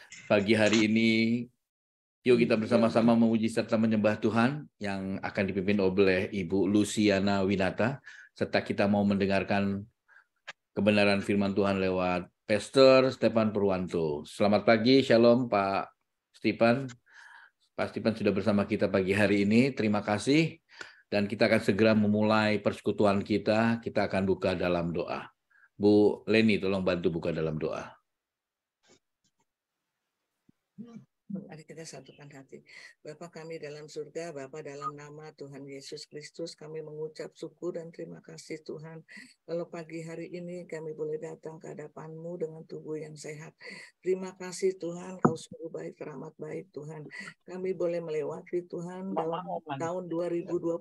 Pagi hari ini, yuk kita bersama-sama memuji serta menyembah Tuhan yang akan dipimpin oleh Ibu Luciana Winata, serta kita mau mendengarkan kebenaran firman Tuhan lewat Pastor Stefan Purwanto. Selamat pagi, Shalom Pak Stefan. Pak Stefan sudah bersama kita pagi hari ini, terima kasih. Dan kita akan segera memulai persekutuan kita akan buka dalam doa. Bu Leni, tolong bantu buka dalam doa. Mari kita satukan hati. Bapa kami dalam surga, Bapa dalam nama Tuhan Yesus Kristus, kami mengucap syukur dan terima kasih Tuhan. Kalau pagi hari ini kami boleh datang ke hadapan-Mu dengan tubuh yang sehat. Terima kasih Tuhan, Kau sungguh baik, teramat baik Tuhan. Kami boleh melewati Tuhan dalam tahun 2022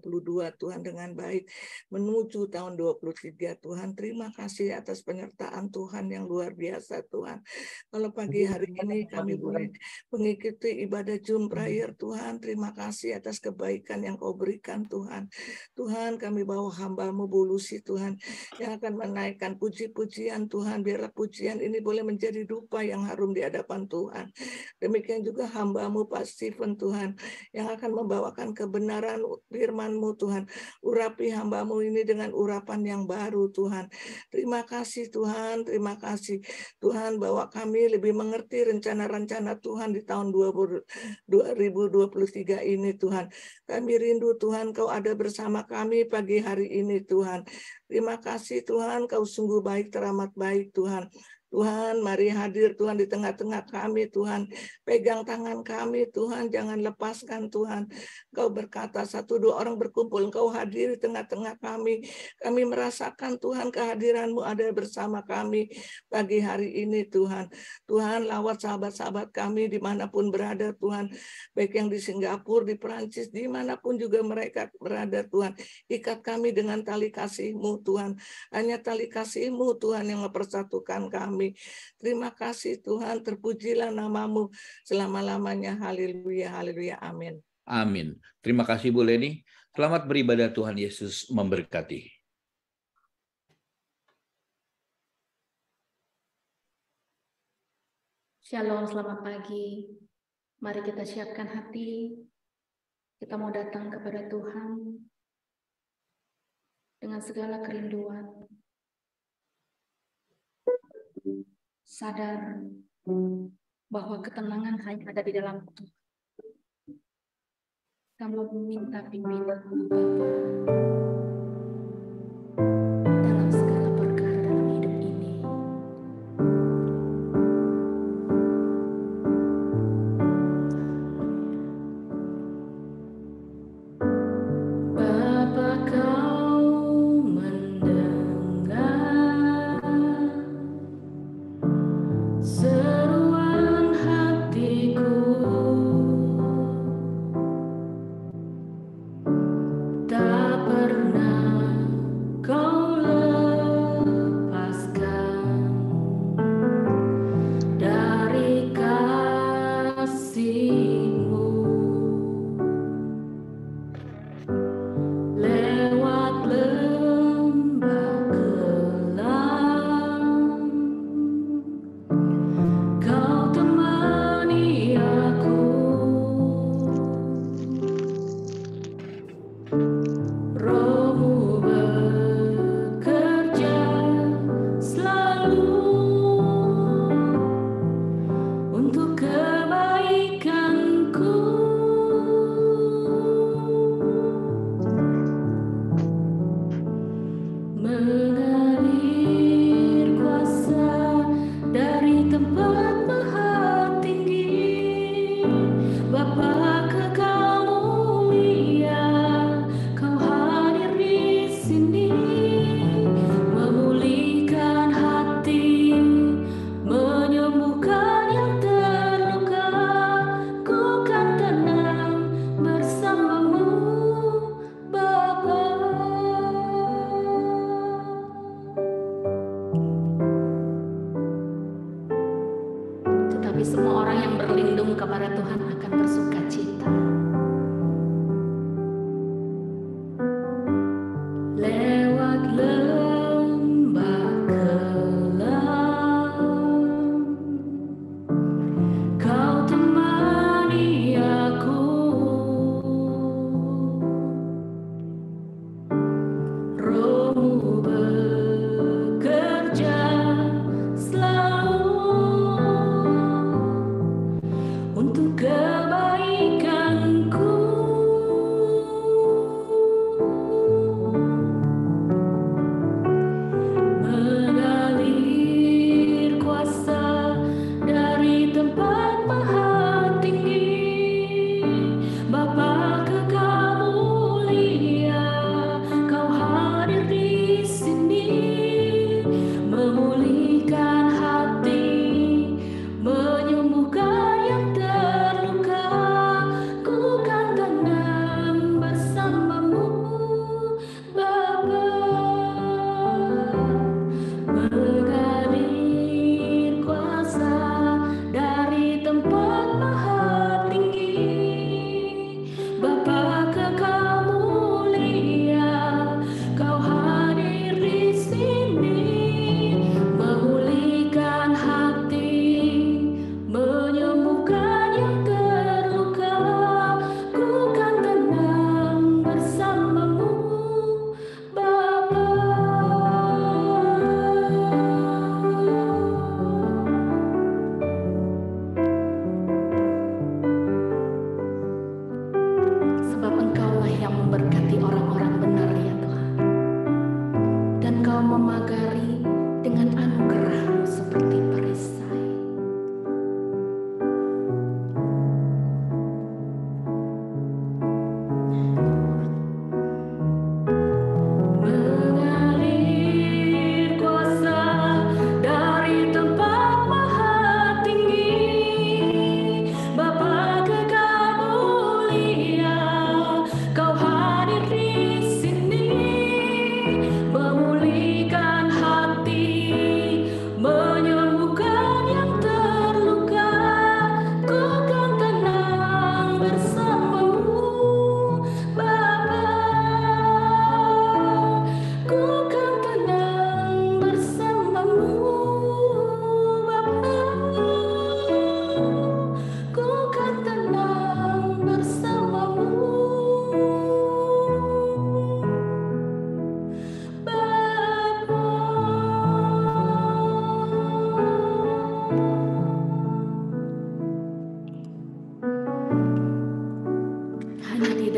Tuhan dengan baik. Menuju tahun 2023 Tuhan, terima kasih atas penyertaan Tuhan yang luar biasa Tuhan. Kalau pagi hari ini kami boleh mengikuti ibadah Zoom prayer Tuhan, terima kasih atas kebaikan yang Kau berikan Tuhan. Tuhan, kami bawa hamba-Mu Bu Lucy Tuhan, yang akan menaikkan puji-pujian Tuhan, biarlah pujian ini boleh menjadi dupa yang harum di hadapan Tuhan. Demikian juga hamba-Mu Pak Stephen Tuhan, yang akan membawakan kebenaran firman-Mu Tuhan. Urapi hamba-Mu ini dengan urapan yang baru Tuhan. Terima kasih Tuhan, terima kasih Tuhan, bahwa kami lebih mengerti rencana-rencana Tuhan di tahun 2023 ini Tuhan. Kami rindu Tuhan Kau ada bersama kami pagi hari ini Tuhan. Terima kasih Tuhan, Kau sungguh baik, teramat baik Tuhan. Tuhan, mari hadir Tuhan di tengah-tengah kami Tuhan. Pegang tangan kami Tuhan, jangan lepaskan Tuhan. Kau berkata 1-2 orang berkumpul, Kau hadir di tengah-tengah kami. Kami merasakan Tuhan kehadiran-Mu ada bersama kami pagi hari ini Tuhan. Tuhan, lawat sahabat-sahabat kami dimanapun berada Tuhan. Baik yang di Singapura, di Perancis, dimanapun juga mereka berada Tuhan. Ikat kami dengan tali kasih-Mu Tuhan. Hanya tali kasih-Mu Tuhan yang mempersatukan kami. Terima kasih Tuhan, terpujilah nama-Mu selama-lamanya. Haleluya, haleluya, amin. Amin. Terima kasih Bu Leni. Selamat beribadah, Tuhan Yesus memberkati. Shalom, selamat pagi. Mari kita siapkan hati. Kita mau datang kepada Tuhan dengan segala kerinduan. Sadar bahwa ketenangan hanya ada di dalam Tuhan. Kamu meminta pimpinan Bapa dalam segala perkara dalam hidup ini. Bapa, Kau mendengar seruan hatiku. Tak pernah Kau lepaskan dari kasih-Mu. Lewat lembah kelam, Kau temani aku. Roh-Mu bekerja selalu untuk kebaikanku. Mengalir kuasa dari tempat maha tinggi. Bapa Kekal mulia, Kau hadir di sini, memulihkan hati, menyembuhkan yang terluka. Ku kan tenang bersama-Mu, Bapa. Tetapi semua orang yang berlindung kepada Tuhan akan bersuka cita. Lewat lembah kelam,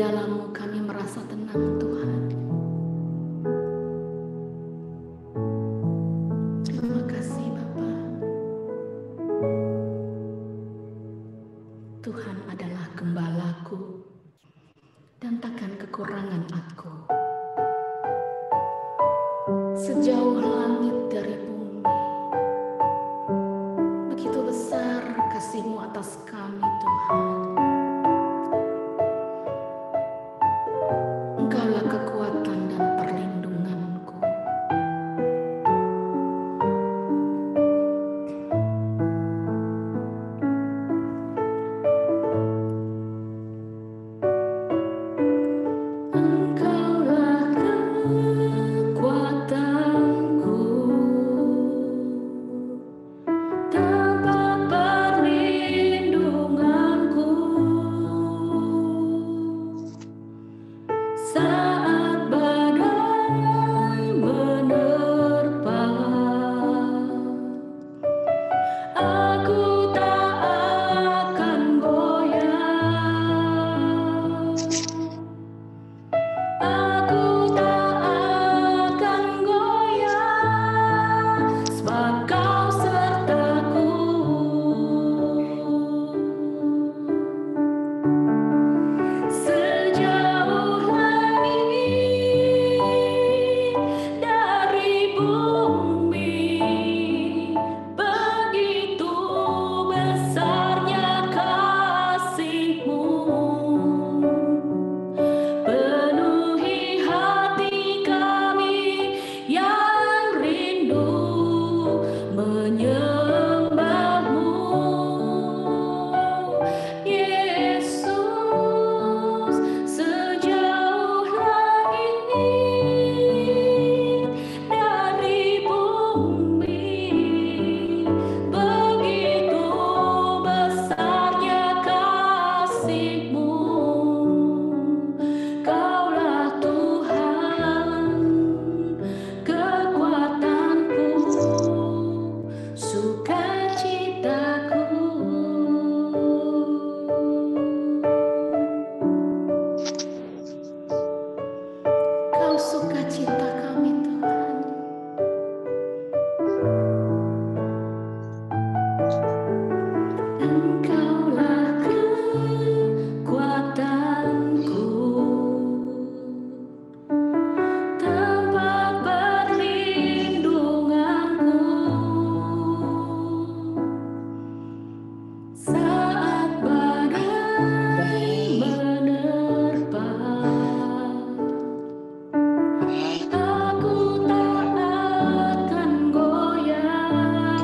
dalam-Mu kami merasa tenang, Tuhan. Terima kasih, Bapa. Tuhan adalah gembalaku dan takkan kekurangan aku. Sejauh langit dari bumi, begitu besar kasih-Mu atas kami, Tuhan. Engkaulah kekuatan dan perlindunganku. Engkaulah kekuatanku, tempat perlindunganku. Saat badai menerpa, aku tak akan goyah. Aku tak akan goyah, sebab Kau sertaku. Sejauh langit dari bumi, begitu besarnya kasih-Mu. Penuhi hati kami yang rindu menyembah-Mu, Yesus. Sejauh langit dari bumi, begitu besarnya kasih-Mu. Kaulah Tuhan, kekuatanku, sukacitaku. Kau sukacita kami, Tuhan. Engkaulah kekuatanku, tempat perlindunganku. Saat badai menerpa, aku tak akan goyah.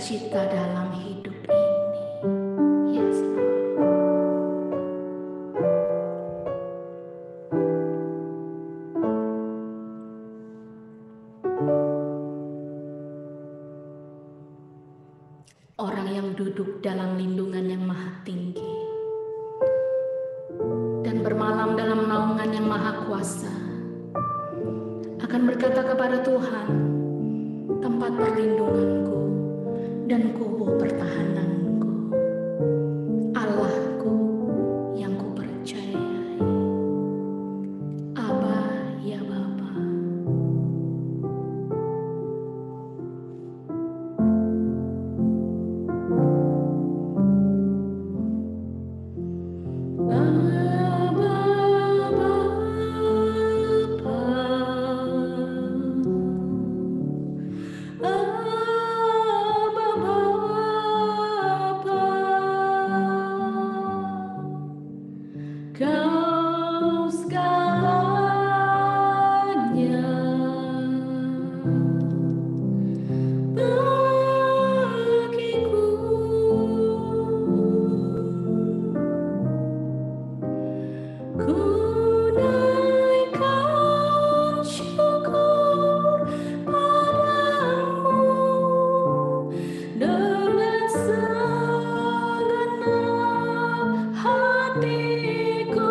sukacita dalam hidup ini. Yes, orang yang duduk dalam lindungan yang maha tinggi dan bermalam dalam naungan yang maha kuasa akan berkata kepada Tuhan, tempat perlindunganku dan kubu pertahananku, Allahku yang kupercayai. Aba ya Bapa. Kau segalanya bagiku, ku naikkan syukur padamu dengan segenap hatiku.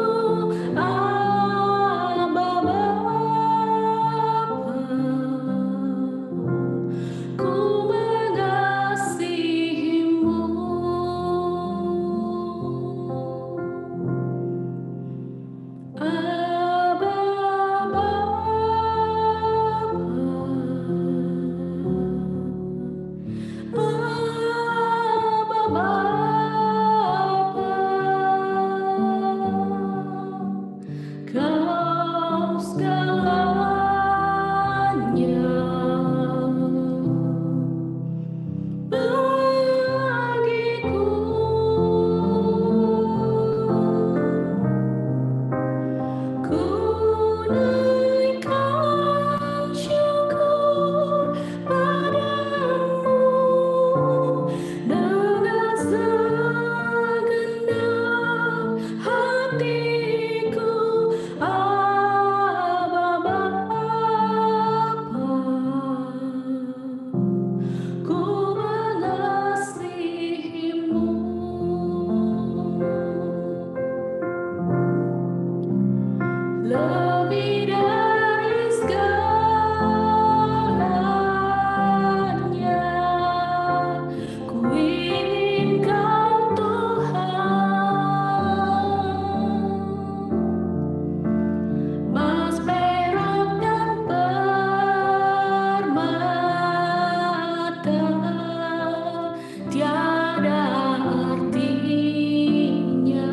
Kau segalanya bagiku, ku naikkan syukur padamu dengan segenap hatiku. Aba Bapa, ku mengasihimu. Lebih dari segalanya, ku ingin Kau Tuhan. Mas, perak dan permata tiada artinya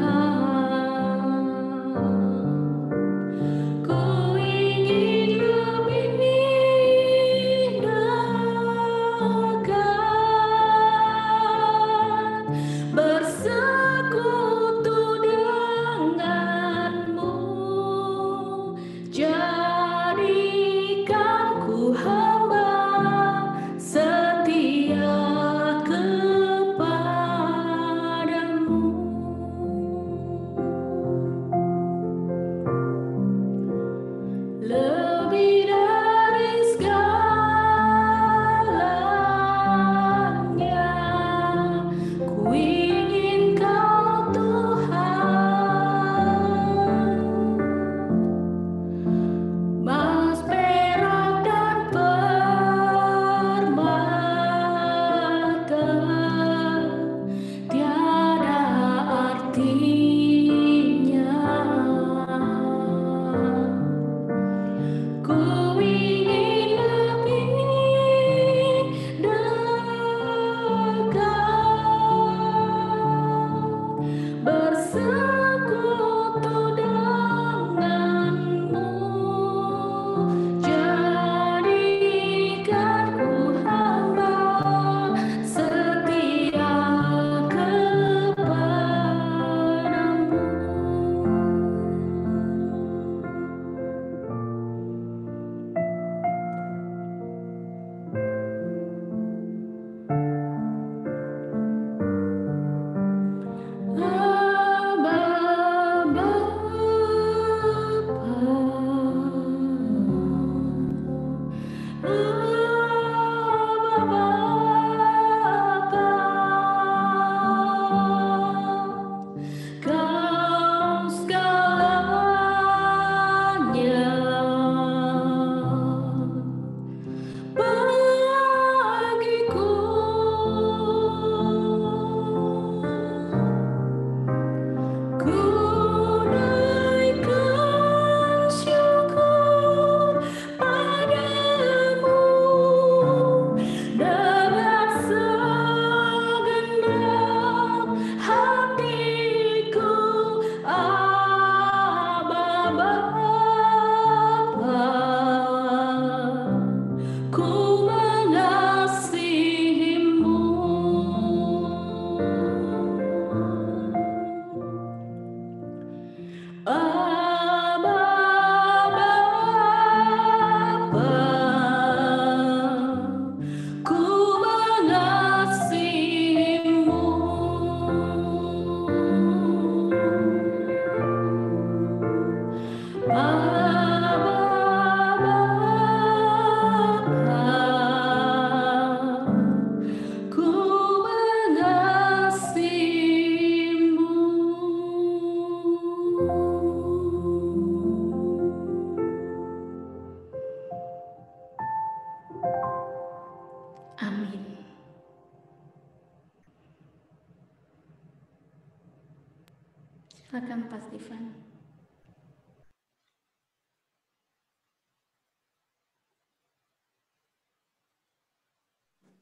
Silakan Pak Stephen.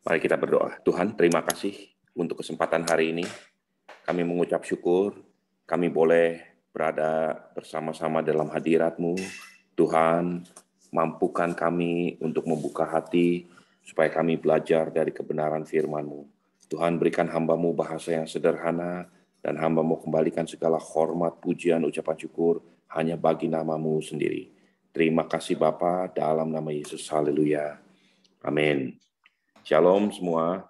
Mari kita berdoa. Tuhan, terima kasih untuk kesempatan hari ini. Kami mengucap syukur, kami boleh berada bersama-sama dalam hadirat-Mu. Tuhan, mampukan kami untuk membuka hati, supaya kami belajar dari kebenaran firman-Mu. Tuhan, berikan hamba-Mu bahasa yang sederhana, dan hamba-Mu kembalikan segala hormat, pujian, ucapan syukur, hanya bagi nama-Mu sendiri. Terima kasih Bapa, dalam nama Yesus. Haleluya. Amin. Shalom semua.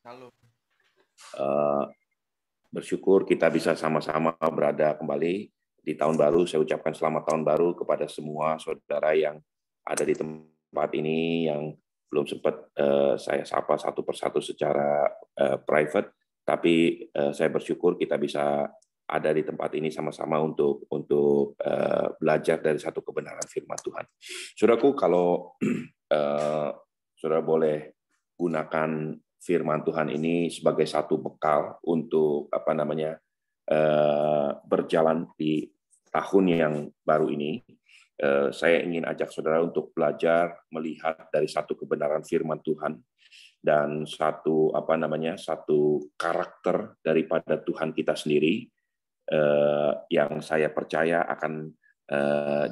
Halo. Bersyukur kita bisa sama-sama berada kembali di tahun baru. Saya ucapkan selamat tahun baru kepada semua saudara yang ada di tempat ini, yang belum sempat saya sapa satu persatu secara private, tapi saya bersyukur kita bisa ada di tempat ini sama-sama untuk belajar dari satu kebenaran firman Tuhan. Saudaraku, kalau saudara boleh gunakan firman Tuhan ini sebagai satu bekal untuk berjalan di tahun yang baru ini. Saya ingin ajak saudara untuk belajar melihat dari satu kebenaran firman Tuhan dan satu karakter daripada Tuhan kita sendiri yang saya percaya akan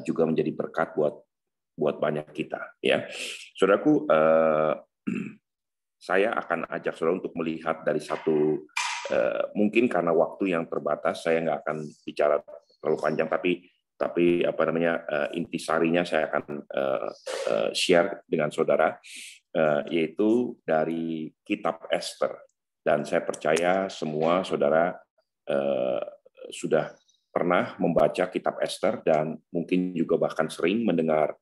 juga menjadi berkat buat banyak kita, ya. Saudaraku, saya akan ajak saudara untuk melihat dari satu, mungkin karena waktu yang terbatas, saya nggak akan bicara terlalu panjang, tapi intisarinya saya akan share dengan saudara, yaitu dari kitab Esther. Dan saya percaya semua saudara sudah pernah membaca kitab Esther dan mungkin juga bahkan sering mendengar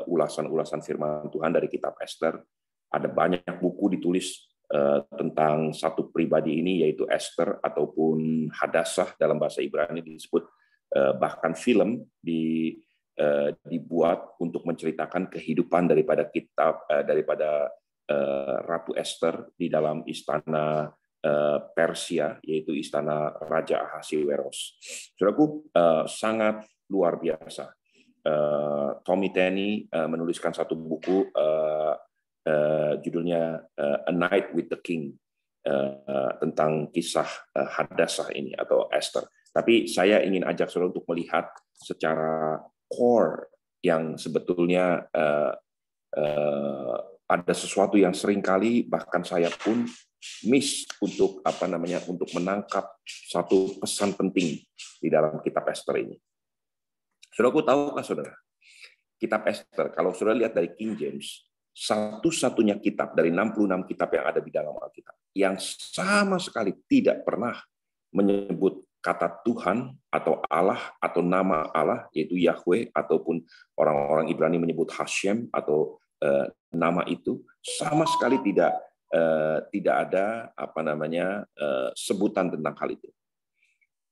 ulasan-ulasan firman Tuhan dari kitab Esther. Ada banyak buku ditulis tentang satu pribadi ini, yaitu Esther ataupun Hadassah dalam bahasa Ibrani disebut, bahkan film dibuat untuk menceritakan kehidupan daripada Ratu Esther di dalam istana Persia, yaitu istana Raja Ahasiweros. Saudaraku, sangat luar biasa. Tommy Tenney menuliskan satu buku judulnya A Night with the King, tentang kisah Hadassah ini atau Esther. Tapi saya ingin ajak saudara untuk melihat secara core yang sebetulnya ada sesuatu yang seringkali bahkan saya pun miss untuk untuk menangkap satu pesan penting di dalam kitab Esther ini. Saudaraku, tahukah saudara, kitab Esther, kalau saudara lihat dari King James, satu-satunya kitab dari 66 kitab yang ada di dalam Alkitab yang sama sekali tidak pernah menyebut kata Tuhan atau Allah atau nama Allah, yaitu Yahweh, ataupun orang-orang Ibrani menyebut Hashem atau nama itu, sama sekali tidak ada sebutan tentang hal itu.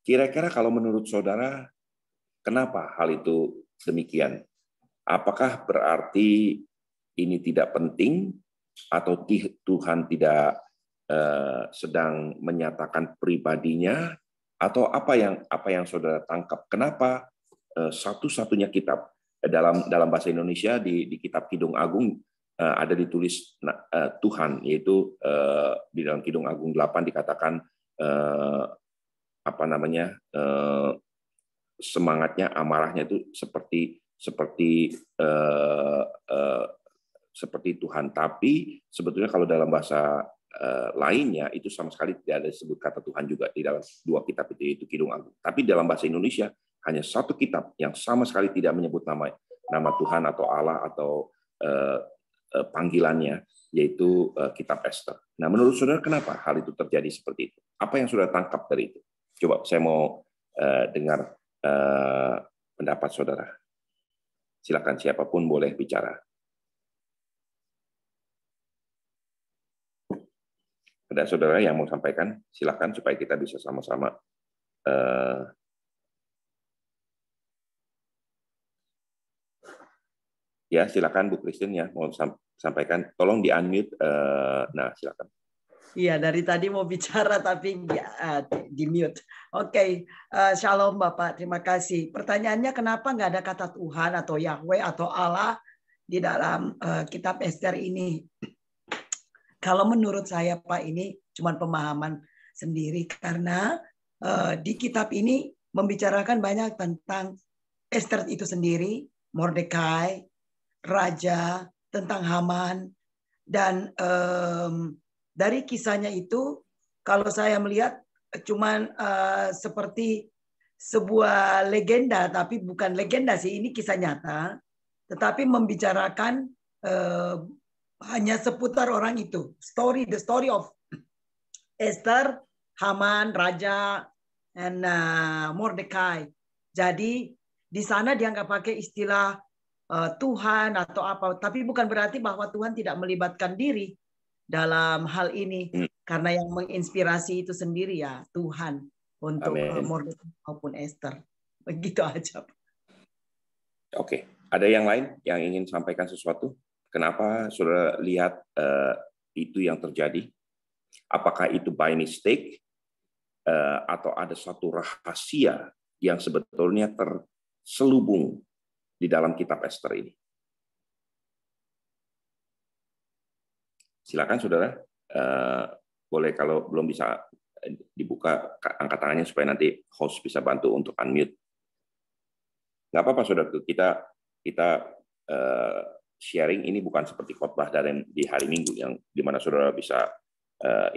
Kira-kira kalau menurut saudara, kenapa hal itu demikian? Apakah berarti ini tidak penting, atau Tuhan tidak sedang menyatakan pribadinya, atau apa yang saudara tangkap? Kenapa satu-satunya kitab dalam bahasa Indonesia di kitab Kidung Agung ada ditulis Tuhan, yaitu di dalam Kidung Agung 8 dikatakan semangatnya, amarahnya itu seperti Tuhan. Tapi sebetulnya kalau dalam bahasa lainnya itu sama sekali tidak ada disebut kata Tuhan juga di dalam dua kitab itu, yaitu Kidung Agung. Tapi dalam bahasa Indonesia hanya satu kitab yang sama sekali tidak menyebut nama Tuhan atau Allah atau panggilannya, yaitu kitab Esther. Nah, menurut saudara kenapa hal itu terjadi seperti itu? Apa yang saudara tangkap dari itu? Coba saya mau dengar pendapat saudara. Silakan, siapapun boleh bicara. Ada saudara yang mau sampaikan? Silakan supaya kita bisa sama-sama ya, silakan Bu Christine ya, mau sampaikan. Tolong di-unmute. Nah, silakan. Iya, dari tadi mau bicara tapi di mute. Oke, Shalom Bapak, terima kasih. Pertanyaannya kenapa nggak ada kata Tuhan atau Yahweh atau Allah di dalam kitab Ester ini? Kalau menurut saya Pak, ini cuma pemahaman sendiri karena di kitab ini membicarakan banyak tentang Ester itu sendiri, Mordekai, raja, tentang Haman, dan dari kisahnya itu, kalau saya melihat cuman seperti sebuah legenda, tapi bukan legenda sih, ini kisah nyata, tetapi membicarakan hanya seputar orang itu. The story of Esther, Haman, Raja, dan Mordekai. Jadi di sana dia nggak pakai istilah Tuhan atau apa, tapi bukan berarti bahwa Tuhan tidak melibatkan diri dalam hal ini, karena yang menginspirasi itu sendiri ya Tuhan untuk Mordekai maupun Esther. Begitu aja. Oke, ada yang lain yang ingin sampaikan sesuatu? Kenapa saudara lihat itu yang terjadi? Apakah itu by mistake atau ada satu rahasia yang sebetulnya terselubung di dalam kitab Ester ini? Silakan saudara, boleh kalau belum bisa dibuka angkat tangannya supaya nanti host bisa bantu untuk unmute. Nggak apa-apa saudara, kita sharing ini bukan seperti khotbah dari di hari Minggu yang di mana saudara bisa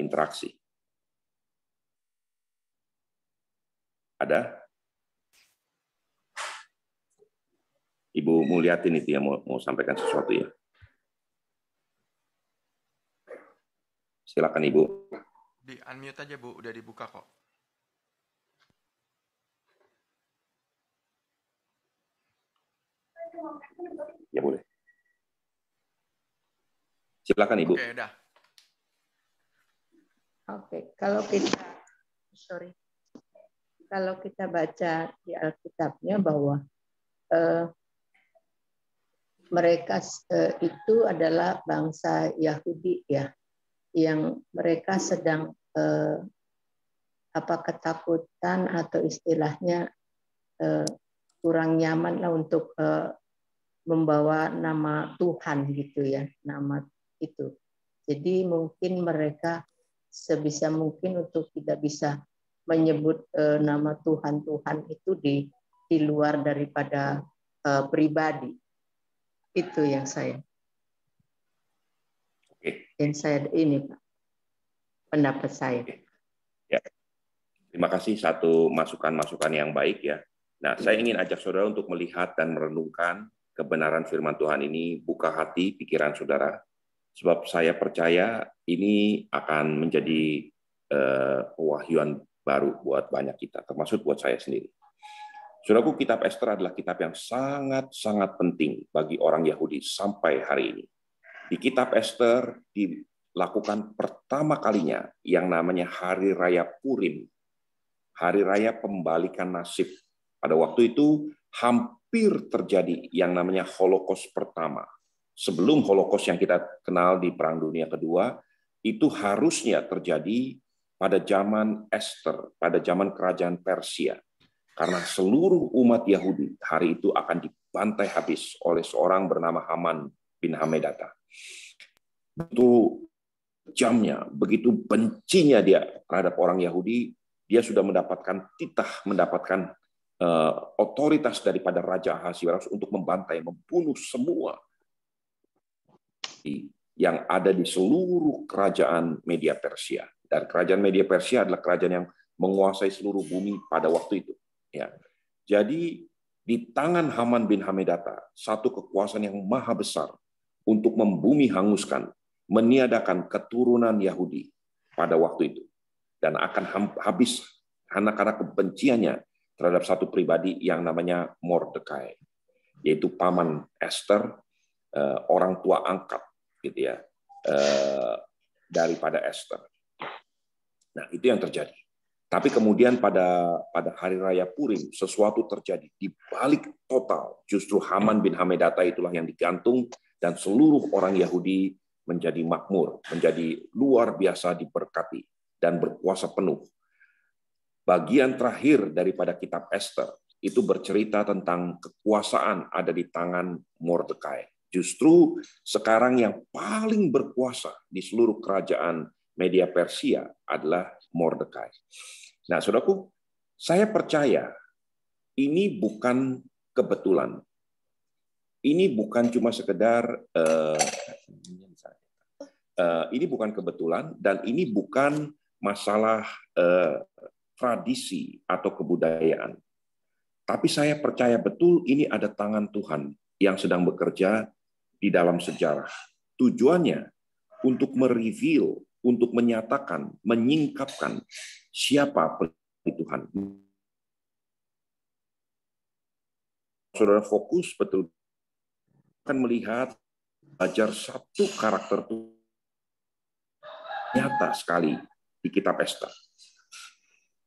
interaksi. Ada? Ibu Mulyatin itu yang mau sampaikan sesuatu ya. Silakan Ibu. Di unmute aja Bu, udah dibuka kok. Ya boleh. Silakan Ibu. Oke, udah. Oke, kalau kita baca di Alkitabnya bahwa mereka itu adalah bangsa Yahudi ya, yang mereka sedang ketakutan atau istilahnya kurang nyaman lah untuk membawa nama Tuhan gitu ya, nama itu. Jadi mungkin mereka sebisa mungkin untuk tidak bisa menyebut nama Tuhan itu di luar daripada pribadi. Itu yang saya. Yang saya ini Pak, pendapat saya. Ya. Terima kasih, satu masukan-masukan yang baik ya. Nah, saya ingin ajak saudara untuk melihat dan merenungkan kebenaran firman Tuhan ini, buka hati, pikiran saudara, sebab saya percaya ini akan menjadi pewahyuan baru buat banyak kita, termasuk buat saya sendiri. Saudaraku, kitab Ester adalah kitab yang sangat-sangat penting bagi orang Yahudi sampai hari ini. Di kitab Ester dilakukan pertama kalinya yang namanya Hari Raya Purim, Hari Raya Pembalikan Nasib. Pada waktu itu hampir terjadi yang namanya Holocaust pertama. Sebelum Holocaust yang kita kenal di Perang Dunia Kedua, itu harusnya terjadi pada zaman Ester, pada zaman kerajaan Persia. Karena seluruh umat Yahudi hari itu akan dibantai habis oleh seorang bernama Haman bin Hamedata. Begitu jamnya, begitu bencinya dia terhadap orang Yahudi, dia sudah mendapatkan titah, mendapatkan otoritas daripada Raja Ahasiweros untuk membantai, membunuh semua yang ada di seluruh kerajaan Media Persia. Dan kerajaan Media Persia adalah kerajaan yang menguasai seluruh bumi pada waktu itu. Ya. Jadi di tangan Haman bin Hamedata, satu kekuasaan yang maha besar untuk membumi hanguskan, meniadakan keturunan Yahudi pada waktu itu. Dan akan habis karena kebenciannya terhadap satu pribadi yang namanya Mordekai, yaitu paman Esther, orang tua angkat gitu ya, daripada Esther. Nah, itu yang terjadi. Tapi kemudian pada hari raya Purim sesuatu terjadi di balik total. Justru Haman bin Hamedata itulah yang digantung dan seluruh orang Yahudi menjadi makmur, menjadi luar biasa diberkati, dan berkuasa penuh. Bagian terakhir daripada kitab Ester itu bercerita tentang kekuasaan ada di tangan Mordekai. Justru sekarang yang paling berkuasa di seluruh kerajaan Media Persia adalah Mordekai. Nah, saudaraku, saya percaya ini bukan kebetulan. Ini bukan cuma sekedar ini bukan kebetulan, dan ini bukan masalah tradisi atau kebudayaan. Tapi saya percaya betul ini ada tangan Tuhan yang sedang bekerja di dalam sejarah. Tujuannya untuk mereveal, untuk menyatakan, menyingkapkan siapa Tuhan. Saudara fokus betul akan melihat, belajar satu karakter Tuhan nyata sekali di kitab Ester.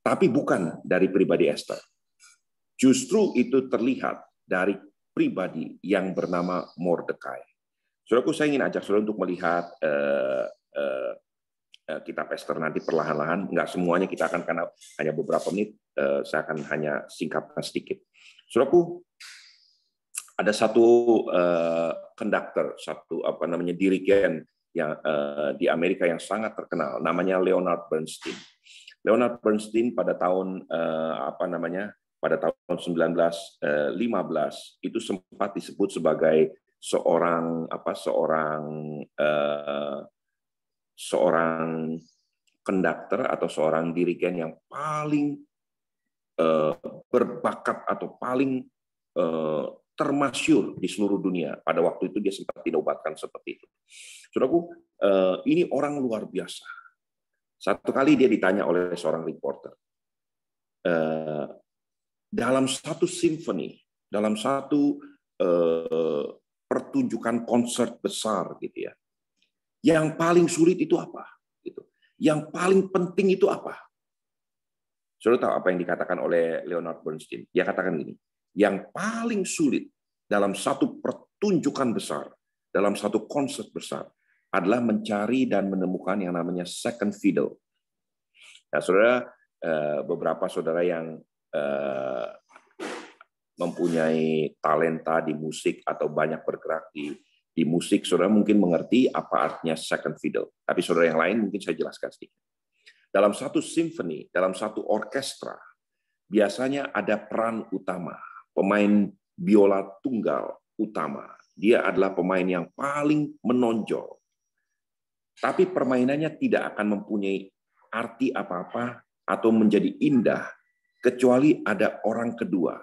Tapi bukan dari pribadi Ester. Justru itu terlihat dari pribadi yang bernama Mordekai. Saudaraku, saya ingin ajak saudara untuk melihat kitab Ester nanti perlahan-lahan. Enggak semuanya kita akan, karena hanya beberapa menit, saya akan hanya singkapkan sedikit. Saudaraku, ada satu konduktor, satu dirigen yang di Amerika yang sangat terkenal, namanya Leonard Bernstein. Leonard Bernstein pada tahun pada tahun 1915 itu sempat disebut sebagai seorang konduktor atau seorang dirigen yang paling berbakat atau paling termasyhur di seluruh dunia. Pada waktu itu dia sempat dinobatkan seperti itu. Saudaraku, ini orang luar biasa. Satu kali dia ditanya oleh seorang reporter, dalam satu simfoni, dalam satu pertunjukan konser besar, gitu ya, yang paling sulit itu apa? Gitu. Yang paling penting itu apa? Saudara tahu apa yang dikatakan oleh Leonard Bernstein? Dia katakan gini, yang paling sulit dalam satu pertunjukan besar, dalam satu konser besar, adalah mencari dan menemukan yang namanya second fiddle. Nah, saudara, beberapa saudara yang mempunyai talenta di musik atau banyak bergerak di musik, saudara mungkin mengerti apa artinya second fiddle. Tapi saudara yang lain mungkin saya jelaskan sedikit. Dalam satu simfoni, dalam satu orkestra, biasanya ada peran utama, pemain biola tunggal utama. Dia adalah pemain yang paling menonjol. Tapi permainannya tidak akan mempunyai arti apa-apa atau menjadi indah kecuali ada orang kedua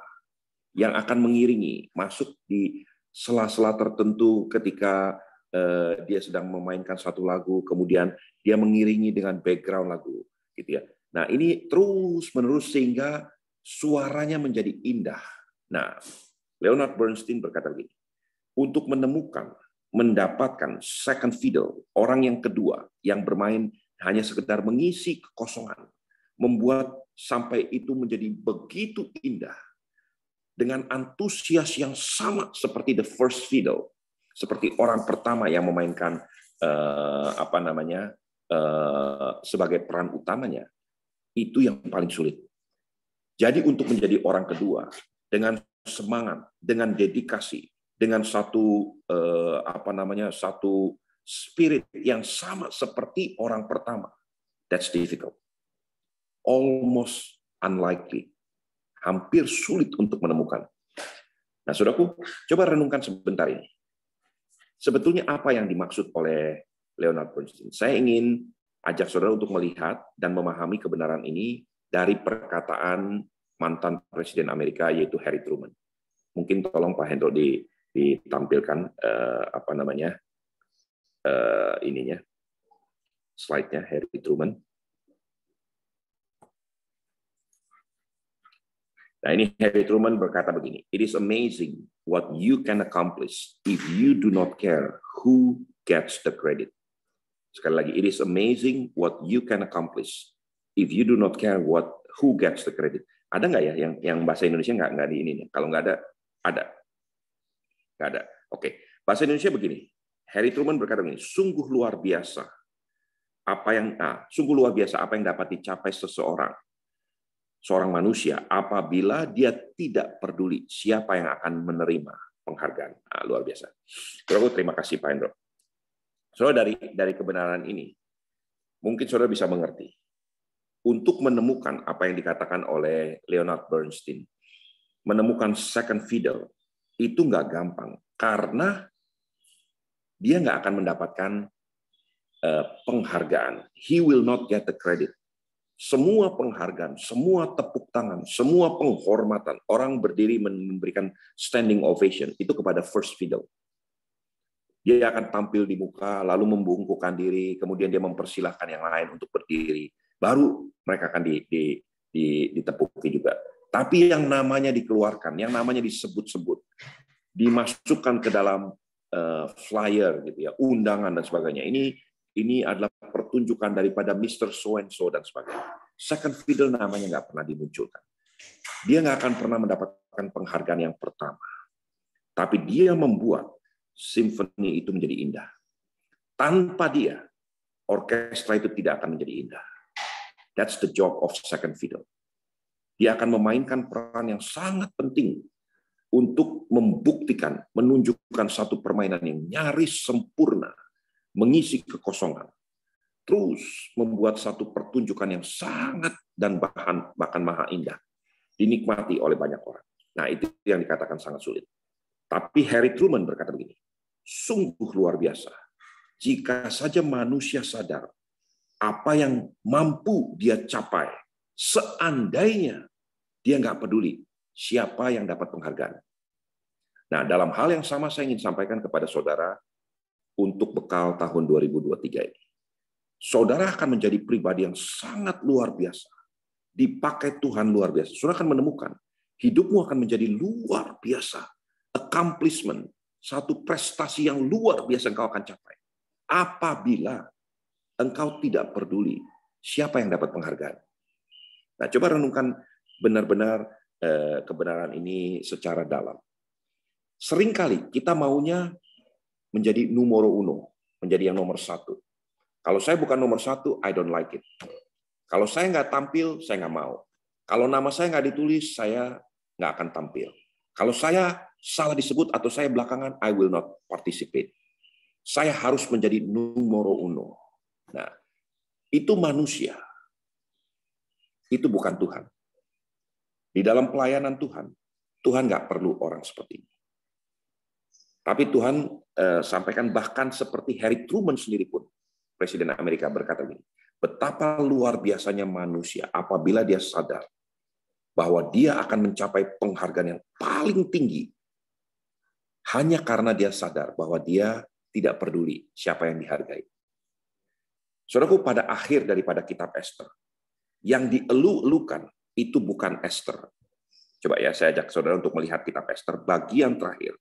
yang akan mengiringi, masuk di sela-sela tertentu ketika dia sedang memainkan satu lagu, kemudian dia mengiringi dengan background lagu, gitu ya. Nah, ini terus-menerus sehingga suaranya menjadi indah. Nah, Leonard Bernstein berkata begini, untuk mendapatkan second fiddle, orang yang kedua yang bermain hanya sekedar mengisi kekosongan, membuat sampai itu menjadi begitu indah dengan antusias yang sama seperti the first fiddle, seperti orang pertama yang memainkan sebagai peran utamanya, itu yang paling sulit. Jadi untuk menjadi orang kedua dengan semangat, dengan dedikasi, dengan satu satu spirit yang sama seperti orang pertama, that's difficult, almost unlikely, hampir sulit untuk menemukan. Nah, saudaraku, coba renungkan sebentar ini. Sebetulnya apa yang dimaksud oleh Leonard Bernstein? Saya ingin ajak saudara untuk melihat dan memahami kebenaran ini dari perkataan mantan Presiden Amerika, yaitu Harry Truman. Mungkin tolong Pak Hendro ditampilkan slide-nya Harry Truman. Nah, ini Harry Truman berkata begini, "It is amazing what you can accomplish if you do not care who gets the credit." Sekali lagi, it is amazing what you can accomplish if you do not care who gets the credit. Ada nggak ya yang bahasa Indonesia nggak di ini? Kalau nggak ada, ada. Nggak ada. Oke, bahasa Indonesia begini. Harry Truman berkata begini, sungguh luar biasa apa yang dapat dicapai seorang manusia apabila dia tidak peduli siapa yang akan menerima penghargaan. Luar biasa. Saudara, terima kasih Pak Hendro. Saudara, dari kebenaran ini, mungkin saudara bisa mengerti. Untuk menemukan apa yang dikatakan oleh Leonard Bernstein, menemukan second fiddle, itu nggak gampang. Karena dia nggak akan mendapatkan penghargaan. He will not get the credit. Semua penghargaan, semua tepuk tangan, semua penghormatan, orang berdiri memberikan standing ovation, itu kepada first fiddle. Dia akan tampil di muka, lalu membungkukkan diri, kemudian dia mempersilahkan yang lain untuk berdiri. Baru mereka akan ditepuki juga. Tapi yang namanya dikeluarkan, yang namanya disebut-sebut, dimasukkan ke dalam flyer, gitu ya, undangan dan sebagainya. Ini adalah pertunjukan daripada Mr. So-and-so dan sebagainya. Second fiddle namanya nggak pernah dimunculkan. Dia nggak akan pernah mendapatkan penghargaan yang pertama. Tapi dia membuat simfoni itu menjadi indah. Tanpa dia, orkestra itu tidak akan menjadi indah. That's the job of second fiddle. Dia akan memainkan peran yang sangat penting untuk membuktikan, menunjukkan satu permainan yang nyaris sempurna, mengisi kekosongan, terus membuat satu pertunjukan yang sangat dan bahkan maha indah, dinikmati oleh banyak orang. Nah, itu yang dikatakan sangat sulit. Tapi Harry Truman berkata begini, sungguh luar biasa jika saja manusia sadar apa yang mampu dia capai, seandainya dia nggak peduli siapa yang dapat penghargaan. Nah, dalam hal yang sama saya ingin sampaikan kepada saudara untuk bekal tahun 2023 ini. Saudara akan menjadi pribadi yang sangat luar biasa. Dipakai Tuhan luar biasa. Saudara akan menemukan hidupmu akan menjadi luar biasa. Accomplishment, satu prestasi yang luar biasa engkau akan capai. Apabila engkau tidak peduli siapa yang dapat penghargaan. Nah, coba renungkan benar-benar kebenaran ini secara dalam. Seringkali kita maunya menjadi numero uno, menjadi yang nomor satu. Kalau saya bukan nomor satu, I don't like it. Kalau saya nggak tampil, saya nggak mau. Kalau nama saya nggak ditulis, saya nggak akan tampil. Kalau saya salah disebut atau saya belakangan, I will not participate. Saya harus menjadi numero uno. Nah, itu manusia. Itu bukan Tuhan. Di dalam pelayanan Tuhan, Tuhan nggak perlu orang seperti ini. Tapi Tuhan sampaikan bahkan seperti Harry Truman sendiri pun, Presiden Amerika berkata begini, betapa luar biasanya manusia apabila dia sadar bahwa dia akan mencapai penghargaan yang paling tinggi hanya karena dia sadar bahwa dia tidak peduli siapa yang dihargai. Saudaraku, pada akhir daripada kitab Esther, yang dielu-elukan itu bukan Esther. Coba ya, saya ajak saudara untuk melihat kitab Esther, bagian terakhir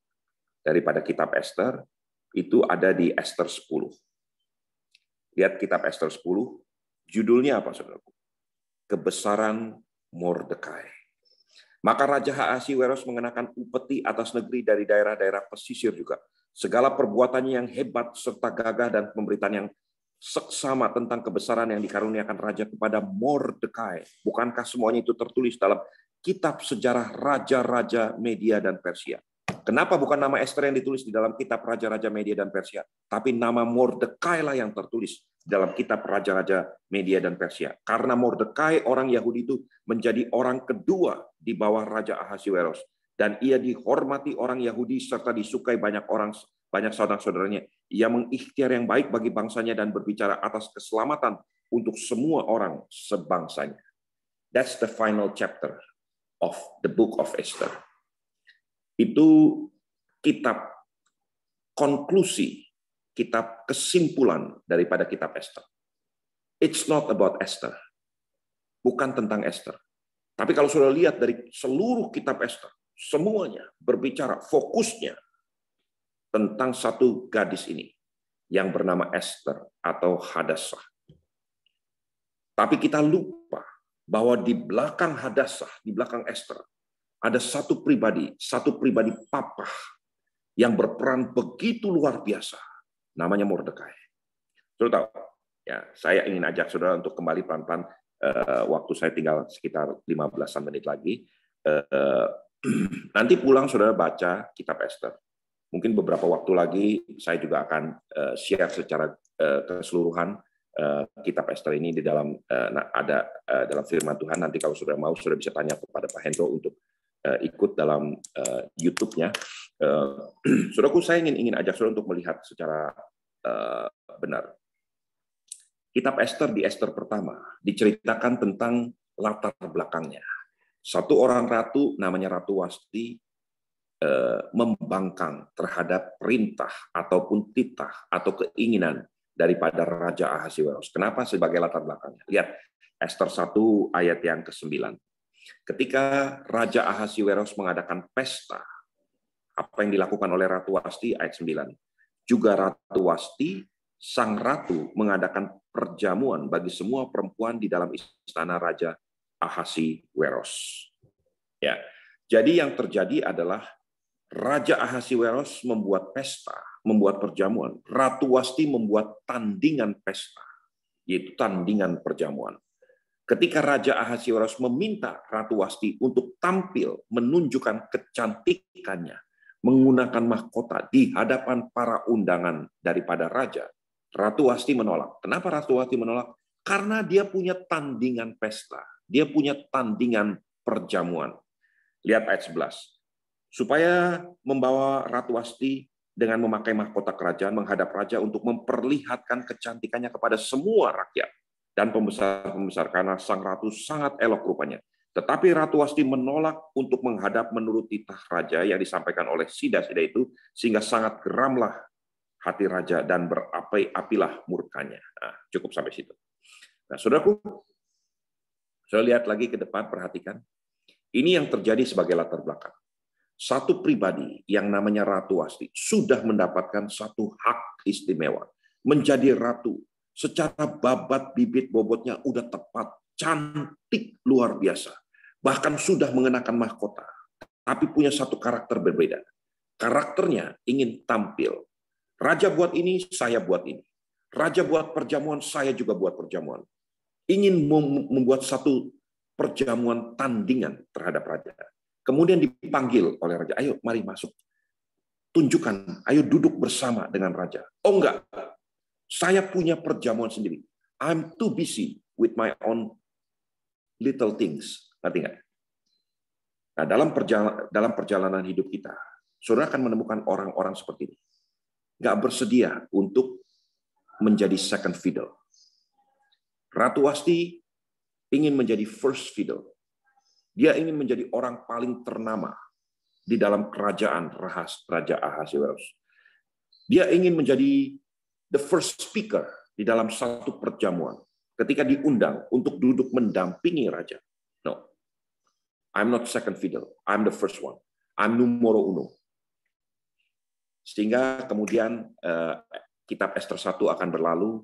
daripada kitab Esther, itu ada di Esther 10. Lihat kitab Esther 10, judulnya apa saudaraku? Kebesaran Mordekai. Maka Raja Ahasiweros mengenakan upeti atas negeri dari daerah-daerah pesisir juga. Segala perbuatannya yang hebat serta gagah dan pemberitaan yang seksama tentang kebesaran yang dikaruniakan Raja kepada Mordekai. Bukankah semuanya itu tertulis dalam kitab sejarah Raja-Raja Media dan Persia? Kenapa bukan nama Esther yang ditulis di dalam kitab Raja-Raja Media dan Persia, tapi nama Mordekai lah yang tertulis dalam kitab Raja-Raja Media dan Persia. Karena Mordekai orang Yahudi itu menjadi orang kedua di bawah Raja Ahasiweros, dan ia dihormati orang Yahudi serta disukai banyak saudara-saudaranya. Ia mengikhtiar yang baik bagi bangsanya dan berbicara atas keselamatan untuk semua orang sebangsanya. That's the final chapter of the book of Esther. Itu kitab konklusi, kitab kesimpulan daripada kitab Esther. It's not about Esther. Bukan tentang Esther. Tapi kalau sudah lihat dari seluruh kitab Esther, semuanya berbicara fokusnya tentang satu gadis ini yang bernama Esther atau Hadassah. Tapi kita lupa bahwa di belakang Hadassah, di belakang Esther, ada satu pribadi papah yang berperan begitu luar biasa namanya Mordekai. Saudara tahu, ya, saya ingin ajak saudara untuk kembali pelan-pelan. Waktu saya tinggal sekitar 15 menit lagi. Nanti pulang saudara baca kitab Ester. Mungkin beberapa waktu lagi saya juga akan share secara keseluruhan kitab Ester ini di dalam ada dalam firman Tuhan. Nanti kalau saudara mau, saudara bisa tanya kepada Pak Hendro untuk ikut dalam YouTube-nya. Saudaraku, saya ingin ajak saudara untuk melihat secara benar. Kitab Ester di Ester pertama diceritakan tentang latar belakangnya. Satu orang ratu namanya Ratu Wasti membangkang terhadap perintah ataupun titah atau keinginan daripada Raja Ahasiweros. Kenapa? Sebagai latar belakangnya. Lihat Ester 1 ayat yang ke-9. Ketika Raja Ahasiweros mengadakan pesta, apa yang dilakukan oleh Ratu Wasti ayat 9. Juga Ratu Wasti, sang ratu, mengadakan perjamuan bagi semua perempuan di dalam istana Raja Ahasiweros. Ya. Jadi yang terjadi adalah Raja Ahasiweros membuat pesta, membuat perjamuan. Ratu Wasti membuat tandingan pesta, yaitu tandingan perjamuan. Ketika Raja Ahasiweros meminta Ratu Wasti untuk tampil menunjukkan kecantikannya, menggunakan mahkota di hadapan para undangan daripada raja, Ratu Wasti menolak. Kenapa Ratu Wasti menolak? Karena dia punya tandingan pesta, dia punya tandingan perjamuan. Lihat ayat 11. Supaya membawa Ratu Wasti dengan memakai mahkota kerajaan menghadap raja untuk memperlihatkan kecantikannya kepada semua rakyat dan pembesar-pembesar, karena sang ratu sangat elok rupanya. Tetapi Ratu Wasti menolak untuk menghadap menurut titah raja yang disampaikan oleh sida-sida itu, sehingga sangat geramlah hati raja dan berapi-apilah murkanya. Nah, cukup sampai situ. Nah, saudaraku, saya lihat lagi ke depan, perhatikan. Ini yang terjadi sebagai latar belakang. Satu pribadi yang namanya Ratu Wasti sudah mendapatkan satu hak istimewa, menjadi ratu. Secara babat bibit bobotnya udah tepat, cantik luar biasa. Bahkan sudah mengenakan mahkota, tapi punya satu karakter berbeda. Karakternya ingin tampil. Raja buat ini, saya buat ini. Raja buat perjamuan, saya juga buat perjamuan. Ingin membuat satu perjamuan tandingan terhadap raja. Kemudian dipanggil oleh raja, ayo mari masuk. Tunjukkan, ayo duduk bersama dengan raja. Oh enggak, saya punya perjamuan sendiri. I'm too busy with my own little things. Ngerti nggak? Nah, dalam perjalanan hidup kita, saudara akan menemukan orang-orang seperti ini. Nggak bersedia untuk menjadi second fiddle. Ratu Wasti ingin menjadi first fiddle. Dia ingin menjadi orang paling ternama di dalam kerajaan Raja Ahasiweros. Dia ingin menjadi the first speaker di dalam satu perjamuan. Ketika diundang untuk duduk mendampingi raja. No, I'm not second fiddle. I'm the first one. I'm numero uno. Sehingga kemudian kitab Ester 1 akan berlalu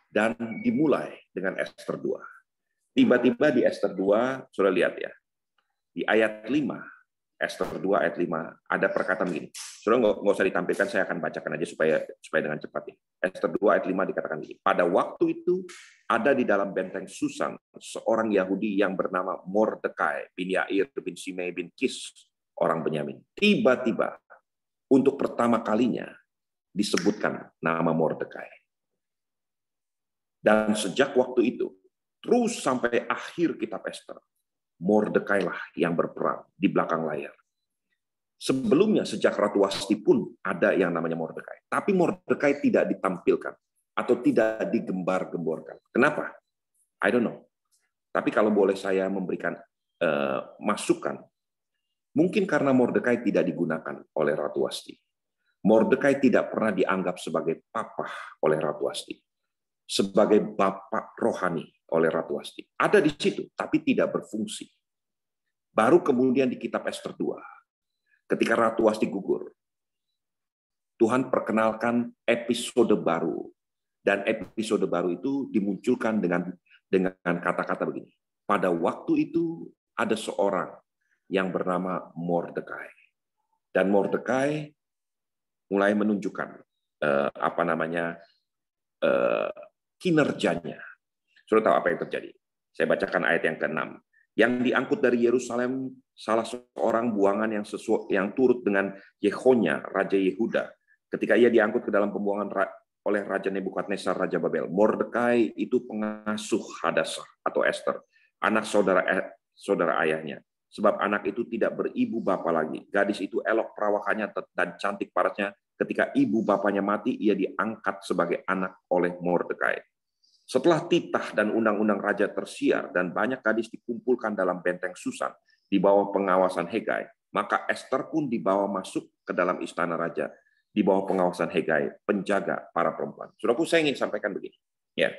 dan dimulai dengan Ester 2. Tiba-tiba di Ester 2, saudara lihat ya, di ayat 5, Ester 2 ayat 5, ada perkataan begini. Saudara nggak usah ditampilkan, saya akan bacakan aja supaya dengan cepat. Ya. Ester 2 ayat 5 dikatakan begini. Pada waktu itu, ada di dalam benteng Susan seorang Yahudi yang bernama Mordekai bin Yair bin Simei bin Kis, orang Benyamin. Tiba-tiba, untuk pertama kalinya disebutkan nama Mordekai. Dan sejak waktu itu, terus sampai akhir kitab Ester, Mordekai lah yang berperang di belakang layar. Sebelumnya, sejak Ratu Wasti pun ada yang namanya Mordekai. Tapi Mordekai tidak ditampilkan atau tidak digembar-gemborkan. Kenapa? I don't know. Tapi kalau boleh saya memberikan masukan, mungkin karena Mordekai tidak digunakan oleh Ratu Wasti. Mordekai tidak pernah dianggap sebagai papa oleh Ratu Wasti. Sebagai bapak rohani oleh Ratu Wasti. Ada di situ, tapi tidak berfungsi. Baru kemudian di kitab Ester 2, ketika Ratu Wasti gugur, Tuhan perkenalkan episode baru. Dan episode baru itu dimunculkan dengan kata-kata begini. Pada waktu itu ada seorang yang bernama Mordekai. Dan Mordekai mulai menunjukkan kinerjanya. Sudah tahu apa yang terjadi? Saya bacakan ayat yang ke-6. Yang diangkut dari Yerusalem salah seorang buangan yang turut dengan Yehonya, Raja Yehuda. Ketika ia diangkut ke dalam pembuangan oleh Raja Nebukadnezar, Raja Babel. Mordekai itu pengasuh Hadassah atau Esther, anak saudara ayahnya. Sebab anak itu tidak beribu bapa lagi. Gadis itu elok perawakannya dan cantik parasnya. Ketika ibu bapanya mati, ia diangkat sebagai anak oleh Mordekai. Setelah titah dan undang-undang raja tersiar dan banyak gadis dikumpulkan dalam benteng Susan di bawah pengawasan Hegai, maka Esther pun dibawa masuk ke dalam istana raja di bawah pengawasan Hegai, penjaga para perempuan. Saudaraku, saya ingin sampaikan begini. Ya.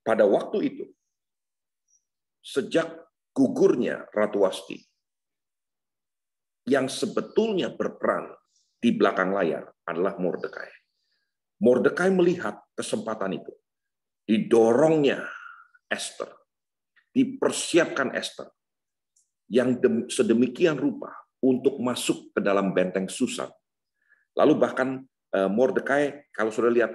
Pada waktu itu, sejak gugurnya Ratu Wasti, yang sebetulnya berperan di belakang layar adalah Mordekai. Mordekai melihat kesempatan itu. Didorongnya Esther, dipersiapkan Esther yang sedemikian rupa untuk masuk ke dalam benteng Susan. Lalu bahkan Mordekai, kalau sudah lihat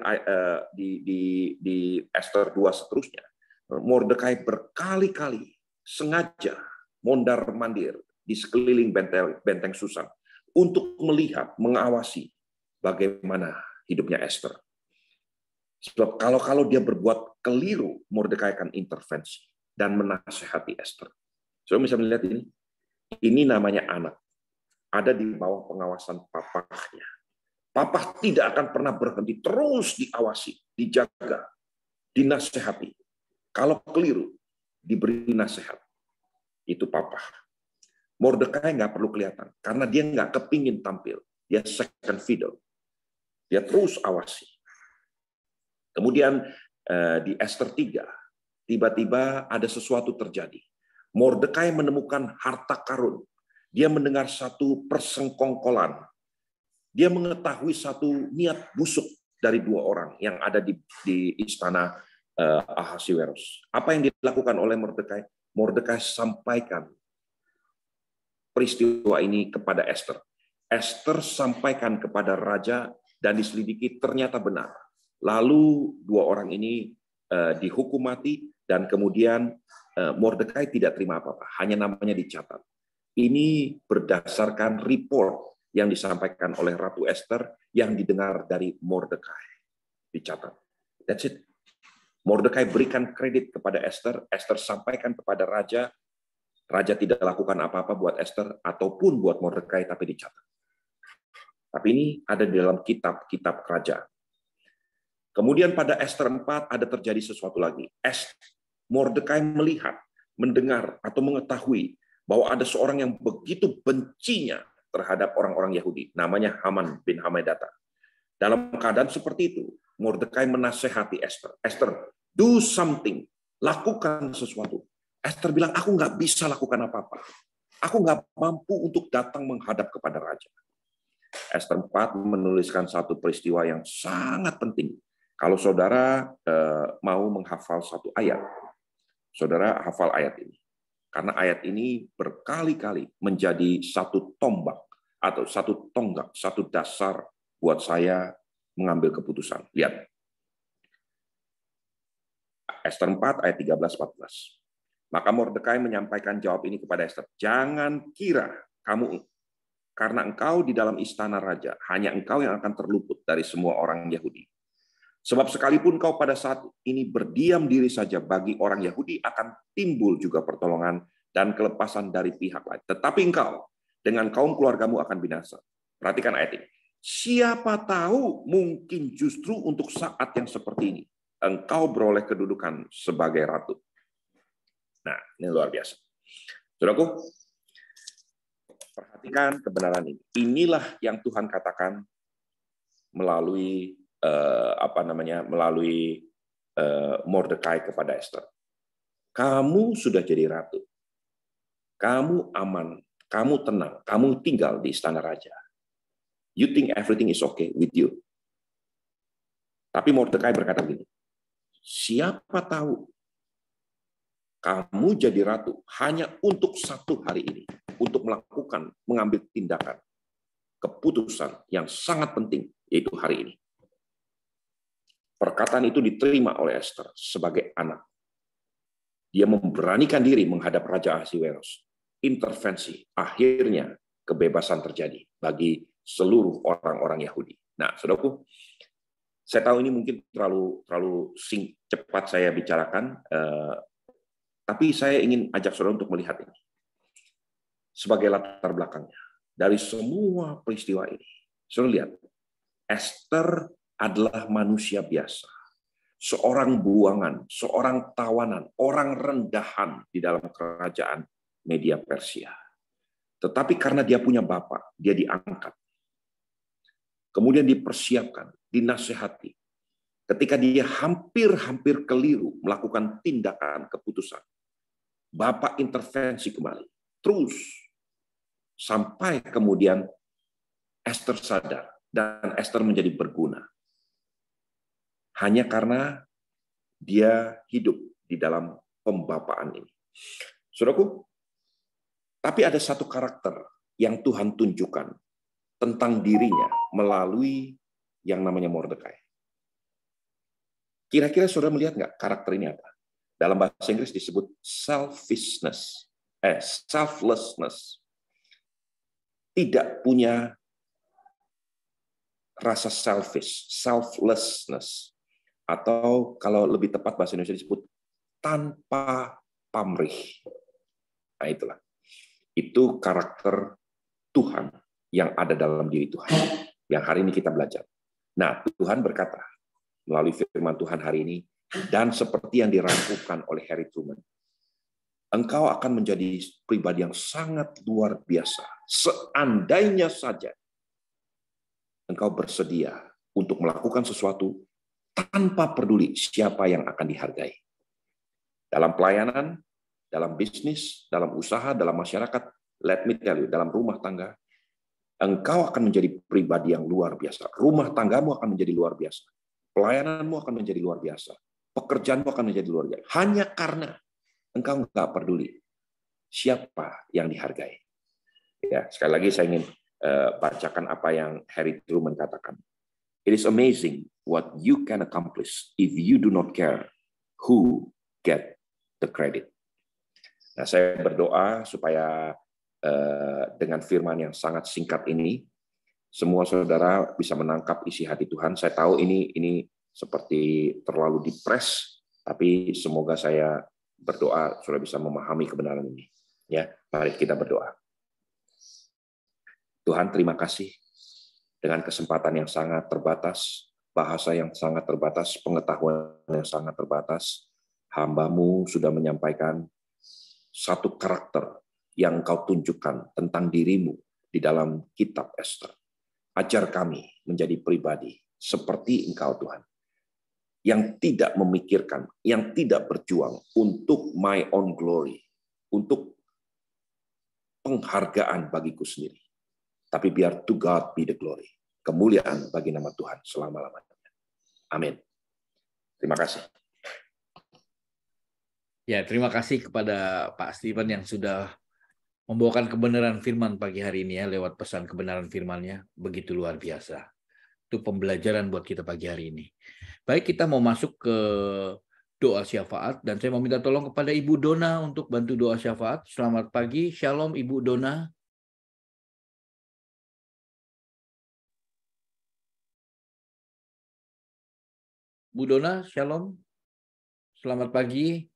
di Esther 2 seterusnya, Mordekai berkali-kali sengaja mondar-mandir di sekeliling benteng Susan untuk melihat, mengawasi bagaimana hidupnya Esther. Sebab kalau dia berbuat keliru, Mordekai akan intervensi dan menasehati Esther. Saudara bisa melihat ini? Ini namanya anak. Ada di bawah pengawasan papahnya. Papah tidak akan pernah berhenti, terus diawasi, dijaga, dinasehati. Kalau keliru, diberi nasihat. Itu papah. Mordekai nggak perlu kelihatan, karena dia nggak kepingin tampil. Dia second fiddle. Dia terus awasi. Kemudian di Esther 3, tiba-tiba ada sesuatu terjadi. Mordekai menemukan harta karun. Dia mendengar satu persengkongkolan. Dia mengetahui satu niat busuk dari dua orang yang ada di istana Ahasiweros. Apa yang dilakukan oleh Mordekai? Mordekai sampaikan peristiwa ini kepada Esther. Esther sampaikan kepada raja dan diselidiki, ternyata benar. Lalu dua orang ini dihukum mati dan kemudian Mordekai tidak terima apa-apa, hanya namanya dicatat. Ini berdasarkan report yang disampaikan oleh Ratu Esther yang didengar dari Mordekai. Dicatat. That's it. Mordekai berikan kredit kepada Esther, Esther sampaikan kepada raja, raja tidak lakukan apa-apa buat Esther ataupun buat Mordekai, tapi dicatat. Tapi ini ada di dalam kitab-kitab kerajaan. Kemudian pada Esther 4 ada terjadi sesuatu lagi. Mordekai melihat, mendengar, atau mengetahui bahwa ada seorang yang begitu bencinya terhadap orang-orang Yahudi. Namanya Haman bin Hamedata. Dalam keadaan seperti itu, Mordekai menasehati Esther. Esther, do something. Lakukan sesuatu. Esther bilang, aku nggak bisa lakukan apa-apa. Aku nggak mampu untuk datang menghadap kepada raja. Esther 4 menuliskan satu peristiwa yang sangat penting. Kalau saudara mau menghafal satu ayat, saudara hafal ayat ini. Karena ayat ini berkali-kali menjadi satu tombak atau satu tonggak, satu dasar buat saya mengambil keputusan. Lihat. Esther 4 ayat 13-14. Maka Mordekai menyampaikan jawab ini kepada Esther. Jangan kira kamu, karena engkau di dalam istana raja, hanya engkau yang akan terluput dari semua orang Yahudi. Sebab sekalipun kau pada saat ini berdiam diri saja, bagi orang Yahudi akan timbul juga pertolongan dan kelepasan dari pihak lain. Tetapi engkau dengan kaum keluargamu akan binasa. Perhatikan ayat ini. Siapa tahu mungkin justru untuk saat yang seperti ini, engkau beroleh kedudukan sebagai ratu. Nah, ini luar biasa. Saudaraku, perhatikan kebenaran ini. Inilah yang Tuhan katakan melalui Mordekai kepada Esther. Kamu sudah jadi ratu. Kamu aman, kamu tenang, kamu tinggal di istana raja. You think everything is okay with you. Tapi Mordekai berkata begini, siapa tahu kamu jadi ratu hanya untuk satu hari ini, untuk mengambil tindakan, keputusan yang sangat penting yaitu hari ini. Perkataan itu diterima oleh Esther sebagai anak. Dia memberanikan diri menghadap Raja Ahasiweros. Intervensi, akhirnya kebebasan terjadi bagi seluruh orang-orang Yahudi. Nah, saudaraku, saya tahu ini mungkin terlalu cepat saya bicarakan, tapi saya ingin ajak saudara untuk melihat ini sebagai latar belakangnya. Dari semua peristiwa ini, saudara lihat, Esther adalah manusia biasa. Seorang buangan, seorang tawanan, orang rendahan di dalam kerajaan Media Persia. Tetapi karena dia punya bapak, dia diangkat. Kemudian dipersiapkan, dinasehati. Ketika dia hampir keliru melakukan tindakan keputusan, bapak intervensi kembali. Terus, sampai kemudian Esther sadar, dan Esther menjadi berguna. Hanya karena dia hidup di dalam pembapaan ini. Saudaraku, tapi ada satu karakter yang Tuhan tunjukkan tentang dirinya melalui yang namanya Mordekai. Kira-kira saudara melihat nggak karakter ini apa? Dalam bahasa Inggris disebut selflessness. Tidak punya rasa selflessness. Atau kalau lebih tepat bahasa Indonesia disebut tanpa pamrih. Nah itulah. Itu karakter Tuhan yang ada dalam diri Tuhan. Yang hari ini kita belajar. Nah, Tuhan berkata melalui firman Tuhan hari ini, dan seperti yang dirangkumkan oleh Harry Truman, engkau akan menjadi pribadi yang sangat luar biasa. Seandainya saja engkau bersedia untuk melakukan sesuatu tanpa peduli siapa yang akan dihargai. Dalam pelayanan, dalam bisnis, dalam usaha, dalam masyarakat, let me tell you, dalam rumah tangga, engkau akan menjadi pribadi yang luar biasa. Rumah tanggamu akan menjadi luar biasa. Pelayananmu akan menjadi luar biasa. Pekerjaanmu akan menjadi luar biasa. Hanya karena engkau nggak peduli siapa yang dihargai. Ya, sekali lagi saya ingin bacakan apa yang Harry Truman katakan. It is amazing what you can accomplish if you do not care who get the credit. Nah, saya berdoa supaya dengan firman yang sangat singkat ini, semua saudara bisa menangkap isi hati Tuhan. Saya tahu ini seperti terlalu dipres, tapi semoga saya berdoa saudara bisa memahami kebenaran ini. Ya, mari kita berdoa. Tuhan, terima kasih dengan kesempatan yang sangat terbatas, bahasa yang sangat terbatas, pengetahuan yang sangat terbatas. Hamba-Mu sudah menyampaikan satu karakter yang Engkau tunjukkan tentang diri-Mu di dalam kitab Esther. Ajar kami menjadi pribadi seperti Engkau, Tuhan, yang tidak memikirkan, yang tidak berjuang untuk my own glory, untuk penghargaan bagiku sendiri. Tapi biar to God be the glory. Kemuliaan bagi nama Tuhan selama-lamanya. Amin. Terima kasih. Ya, terima kasih kepada Pak Stephen yang sudah membawakan kebenaran firman pagi hari ini ya, lewat pesan kebenaran firman-Nya. Begitu luar biasa. Itu pembelajaran buat kita pagi hari ini. Baik, kita mau masuk ke doa syafaat, dan saya mau minta tolong kepada Ibu Dona untuk bantu doa syafaat. Selamat pagi, Shalom Ibu Dona. Bu Dona, Shalom. Selamat pagi.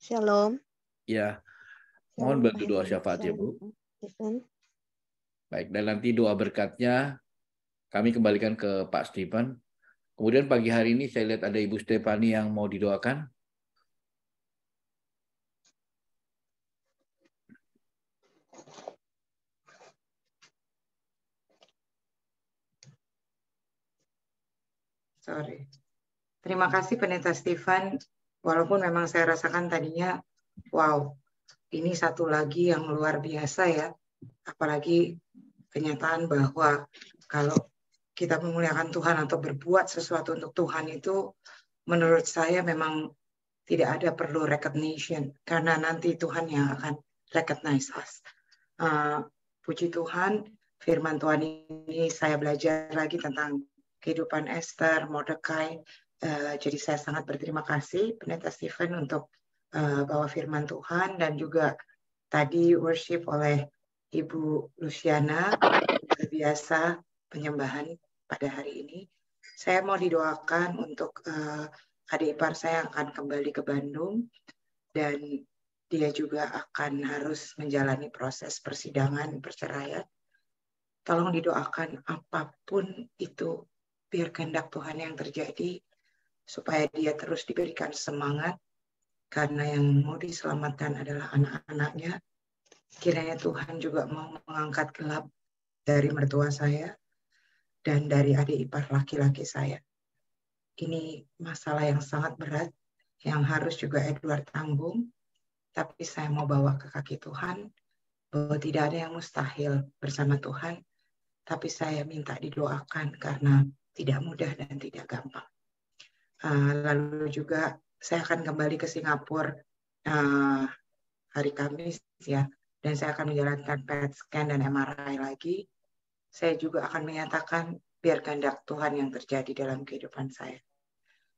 Shalom. Ya, mohon bantu doa syafaat ya Bu. Baik, dan nanti doa berkatnya kami kembalikan ke Pak Stephen. Kemudian pagi hari ini saya lihat ada Ibu Stefani yang mau didoakan. Sorry. Terima kasih Pendeta Stephen. Walaupun memang saya rasakan tadinya, wow, ini satu lagi yang luar biasa ya. Apalagi kenyataan bahwa kalau kita memuliakan Tuhan atau berbuat sesuatu untuk Tuhan itu, menurut saya memang tidak ada perlu recognition. Karena nanti Tuhan yang akan recognize us. Puji Tuhan, firman Tuhan ini saya belajar lagi tentang kehidupan Esther, Mordekai. Jadi saya sangat berterima kasih Pendeta Stephen untuk bawa firman Tuhan, dan juga tadi worship oleh Ibu Luciana, luar biasa penyembahan pada hari ini. Saya mau didoakan untuk adik ipar saya yang akan kembali ke Bandung, dan dia juga akan harus menjalani proses persidangan perceraian. Tolong didoakan apapun itu, biar kehendak Tuhan yang terjadi, supaya dia terus diberikan semangat, karena yang mau diselamatkan adalah anak-anaknya. Kiranya Tuhan juga mau mengangkat gelap dari mertua saya dan dari adik ipar laki-laki saya. Ini masalah yang sangat berat, yang harus juga Edward tanggung, tapi saya mau bawa ke kaki Tuhan, bahwa tidak ada yang mustahil bersama Tuhan, tapi saya minta didoakan karena tidak mudah dan tidak gampang. Lalu juga saya akan kembali ke Singapura hari Kamis ya, dan saya akan menjalankan PET scan dan MRI lagi. Saya juga akan menyatakan biar kehendak Tuhan yang terjadi dalam kehidupan saya.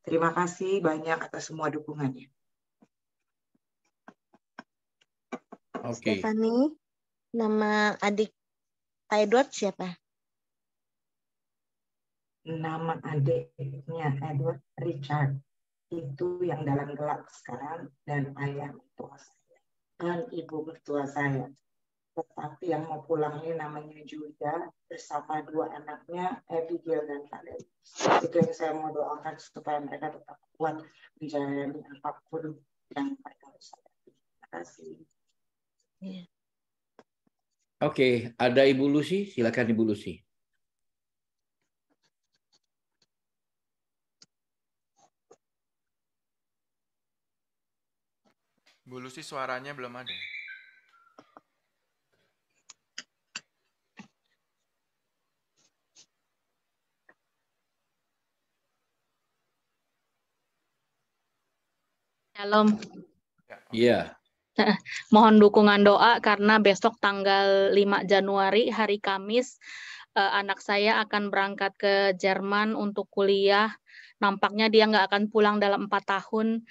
Terima kasih banyak atas semua dukungannya. Oke. Stephanie, nama adik Pak Edward siapa? Nama adiknya Edward Richard, itu yang dalam gelap sekarang, dan ayah mertua saya dan ibu mertua saya. Tetapi yang mau pulang ini namanya Juda bersama dua anaknya, Abigail dan Caleb. Itu yang saya mau doakan supaya mereka tetap kuat menjalani apapun yang mereka harus hadapi. Terima kasih. Oke, ada Ibu Lucy, silakan Ibu Lucy. Bu Lucy suaranya belum ada. Shalom. Iya. Mohon dukungan doa karena besok tanggal 5 Januari, hari Kamis, anak saya akan berangkat ke Jerman untuk kuliah. Nampaknya dia nggak akan pulang dalam 4 tahun.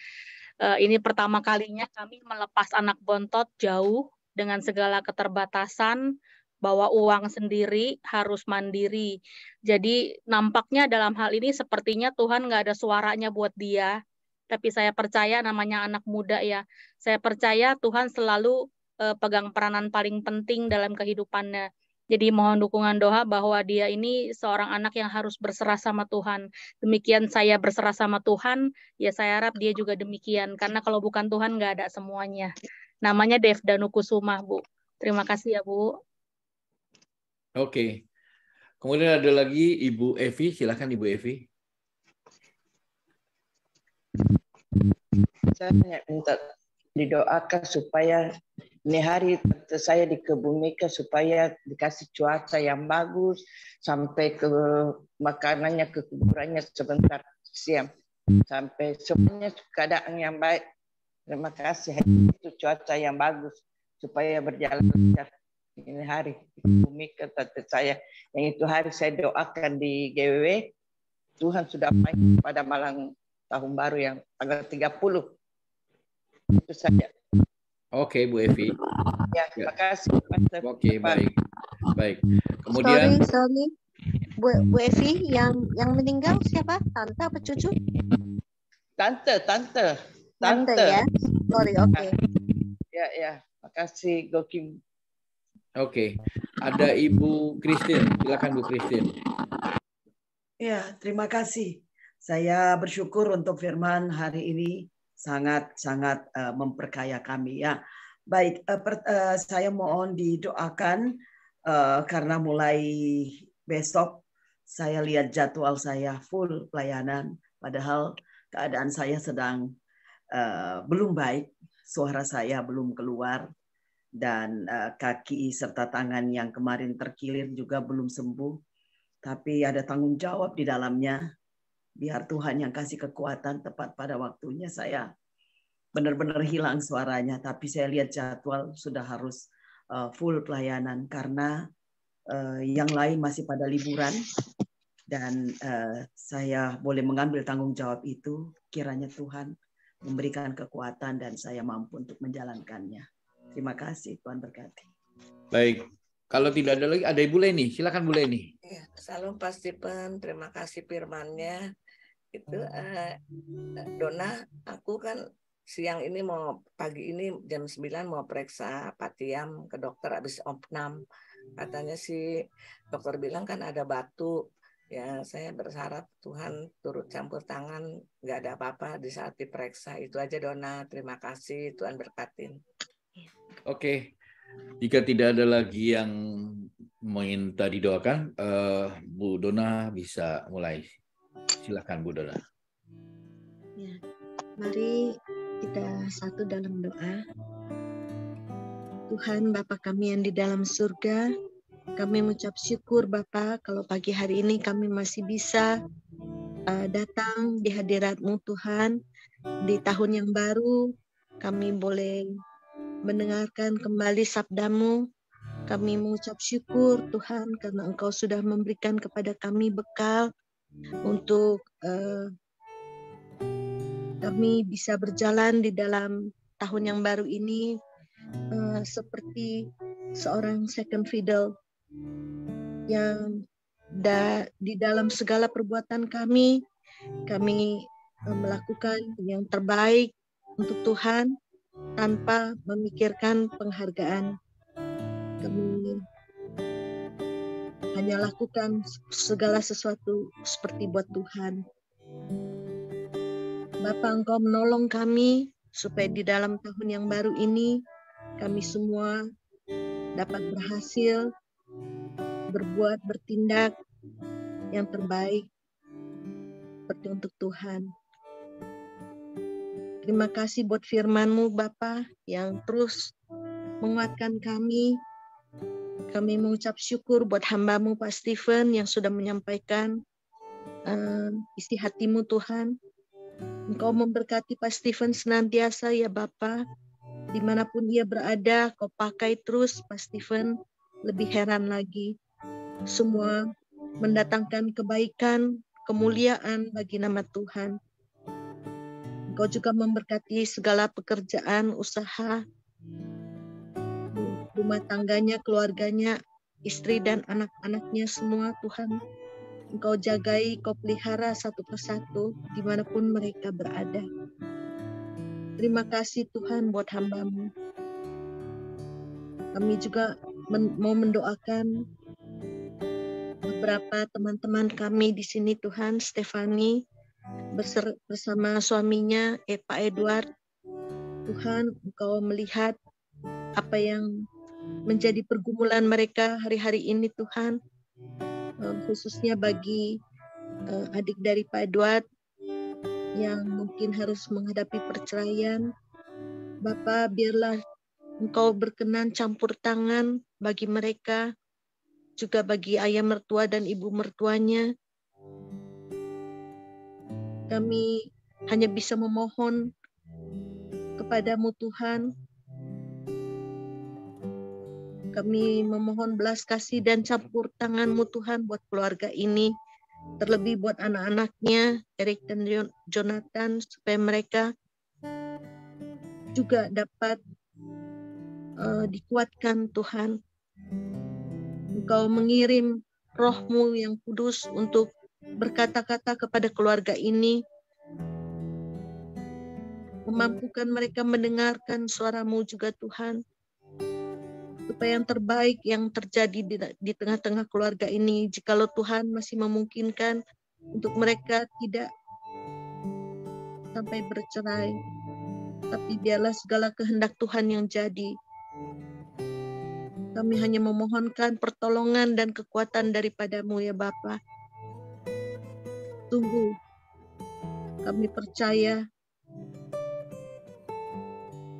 Ini pertama kalinya kami melepas anak bontot jauh dengan segala keterbatasan, bawa uang sendiri, harus mandiri. Jadi nampaknya dalam hal ini sepertinya Tuhan nggak ada suaranya buat dia. Tapi saya percaya namanya anak muda ya. Saya percaya Tuhan selalu pegang peranan paling penting dalam kehidupannya. Jadi mohon dukungan doa bahwa dia ini seorang anak yang harus berserah sama Tuhan. Demikian saya berserah sama Tuhan, ya saya harap dia juga demikian. Karena kalau bukan Tuhan nggak ada semuanya. Namanya Dev Danukusuma, Bu. Terima kasih ya, Bu. Oke. Kemudian ada lagi Ibu Evi, silakan Ibu Evi. Saya minta didoakan supaya ini hari saya dikebumikan supaya dikasih cuaca yang bagus sampai ke makanannya, ke kuburannya sebentar siang sampai semuanya keadaan yang baik. Terima kasih, itu cuaca yang bagus supaya berjalan lancar ini hari dikebumikan tante saya. Yang itu hari saya doakan di GWW, Tuhan sudah panggil pada malam tahun baru yang tanggal 30. Itu saja. Oke, Bu Evi. Ya, terima kasih. Oke, baik. Baik. Kemudian Sorry. Bu Evi yang meninggal siapa? Tante apa cucu? Tante ya. Sorry, oke. Ya. Makasih Gokim. Oke. Ada Ibu Christine. Silakan Bu Christine. Ya, terima kasih. Saya bersyukur untuk firman hari ini sangat memperkaya kami ya. Baik, saya mohon didoakan karena mulai besok saya lihat jadwal saya full pelayanan, padahal keadaan saya sedang belum baik, suara saya belum keluar, dan kaki serta tangan yang kemarin terkilir juga belum sembuh. Tapi ada tanggung jawab di dalamnya. Biar Tuhan yang kasih kekuatan tepat pada waktunya. Saya benar-benar hilang suaranya, tapi saya lihat jadwal sudah harus full pelayanan karena yang lain masih pada liburan, dan saya boleh mengambil tanggung jawab itu. Kiranya Tuhan memberikan kekuatan dan saya mampu untuk menjalankannya. Terima kasih, Tuhan berkati. Baik, kalau tidak ada lagi, ada Ibu Leni. Silakan Bu Leni. Ya, salam Pak Stephen, terima kasih firman-nya. Itu Dona, aku kan siang ini pagi ini jam 9 mau periksa Patiam ke dokter habis opnam. Katanya sih dokter bilang kan ada batu. Ya, saya berharap Tuhan turut campur tangan, nggak ada apa-apa di saat diperiksa. Itu aja Dona, terima kasih, Tuhan berkatin. Oke, jika tidak ada lagi yang minta didoakan, Bu Dona bisa mulai. Silakan Bu Dona. Ya, mari kita satu dalam doa. Tuhan Bapa kami yang di dalam surga, kami mengucap syukur Bapa kalau pagi hari ini kami masih bisa datang di hadirat-Mu Tuhan. Di tahun yang baru kami boleh mendengarkan kembali sabda-Mu. Kami mengucap syukur Tuhan karena Engkau sudah memberikan kepada kami bekal untuk kami bisa berjalan di dalam tahun yang baru ini seperti seorang second fiddle yang di dalam segala perbuatan kami melakukan yang terbaik untuk Tuhan tanpa memikirkan penghargaan. Kami hanya lakukan segala sesuatu seperti buat Tuhan. Bapa, Engkau menolong kami supaya di dalam tahun yang baru ini kami semua dapat berhasil berbuat, bertindak yang terbaik seperti untuk Tuhan. Terima kasih buat firman-Mu Bapa yang terus menguatkan kami. Kami mengucap syukur buat hamba-Mu Pak Stephen yang sudah menyampaikan isi hati-Mu Tuhan. Engkau memberkati Pak Stephen senantiasa ya Bapa. Dimanapun ia berada, Kau pakai terus Pak Stephen. Lebih heran lagi. Semua mendatangkan kebaikan, kemuliaan bagi nama Tuhan. Engkau juga memberkati segala pekerjaan, usaha, rumah tangganya, keluarganya, istri dan anak-anaknya semua Tuhan. Engkau jagai, Kau pelihara satu persatu dimanapun mereka berada. Terima kasih Tuhan buat hamba-Mu. Kami juga mau mendoakan beberapa teman-teman kami di sini Tuhan, Stefani bersama suaminya Pak Edward. Tuhan, Engkau melihat apa yang menjadi pergumulan mereka hari-hari ini Tuhan, khususnya bagi adik dari Pak Edward yang mungkin harus menghadapi perceraian. Bapa, biarlah Engkau berkenan campur tangan bagi mereka, juga bagi ayah mertua dan ibu mertuanya. Kami hanya bisa memohon kepadamu Tuhan. Kami memohon belas kasih dan campur tangan-Mu Tuhan buat keluarga ini. Terlebih buat anak-anaknya, Eric dan Jonathan, supaya mereka juga dapat dikuatkan Tuhan. Engkau mengirim Roh-Mu yang kudus untuk berkata-kata kepada keluarga ini, memampukan mereka mendengarkan suara-Mu juga Tuhan, supaya yang terbaik yang terjadi di tengah-tengah keluarga ini, jikalau Tuhan masih memungkinkan untuk mereka tidak sampai bercerai, tapi biarlah segala kehendak Tuhan yang jadi. Kami hanya memohonkan pertolongan dan kekuatan daripada-Mu ya Bapa. Sungguh kami percaya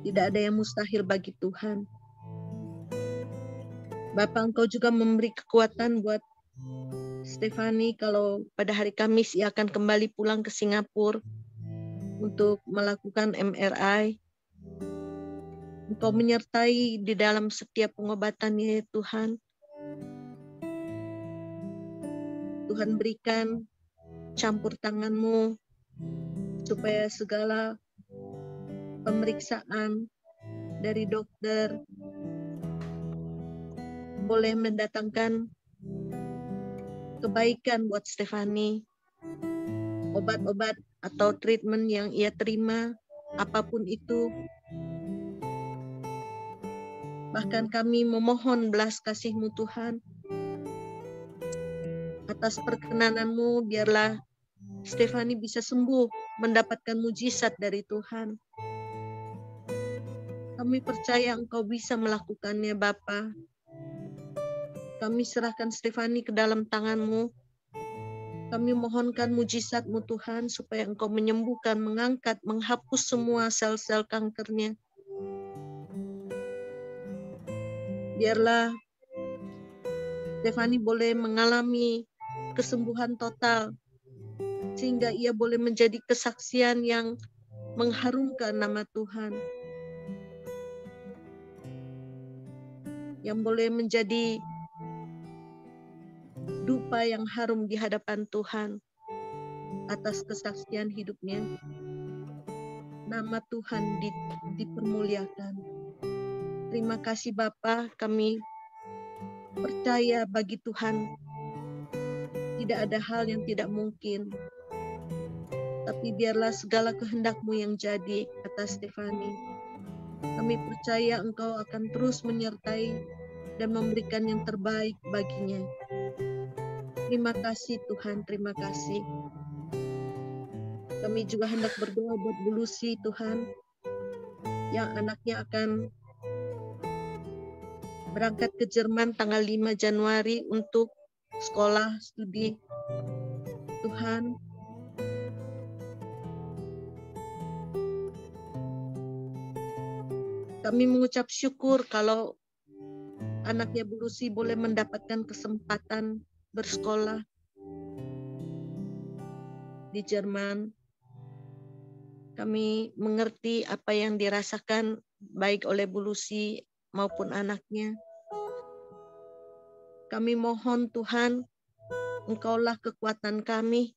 tidak ada yang mustahil bagi Tuhan. Bapa, Engkau juga memberi kekuatan buat Stefani kalau pada hari Kamis ia akan kembali pulang ke Singapura untuk melakukan MRI. Engkau menyertai di dalam setiap pengobatannya ya Tuhan. Tuhan berikan campur tangan-Mu supaya segala pemeriksaan dari dokter boleh mendatangkan kebaikan buat Stefani. Obat-obat atau treatment yang ia terima, apapun itu. Bahkan kami memohon belas kasih-Mu Tuhan. Atas perkenanan-Mu, biarlah Stefani bisa sembuh, mendapatkan mujizat dari Tuhan. Kami percaya Engkau bisa melakukannya, Bapa. Kami serahkan Stefani ke dalam tangan-Mu. Kami mohonkan mujizat-Mu Tuhan, supaya Engkau menyembuhkan, mengangkat, menghapus semua sel-sel kankernya. Biarlah Stefani boleh mengalami kesembuhan total, sehingga ia boleh menjadi kesaksian yang mengharumkan nama Tuhan. Yang boleh menjadi dupa yang harum di hadapan Tuhan atas kesaksian hidupnya. Nama Tuhan dipermuliakan. Terima kasih Bapa, kami percaya bagi Tuhan tidak ada hal yang tidak mungkin. Tapi biarlah segala kehendak-Mu yang jadi atas Stefani. Kami percaya Engkau akan terus menyertai dan memberikan yang terbaik baginya. Terima kasih Tuhan, terima kasih. Kami juga hendak berdoa buat Bu Lucy Tuhan, yang anaknya akan berangkat ke Jerman tanggal 5 Januari untuk sekolah studi. Tuhan, kami mengucap syukur kalau anaknya Bu Lucy boleh mendapatkan kesempatan bersekolah di Jerman. Kami mengerti apa yang dirasakan baik oleh Bu Lucy maupun anaknya. Kami mohon Tuhan, Engkaulah kekuatan kami,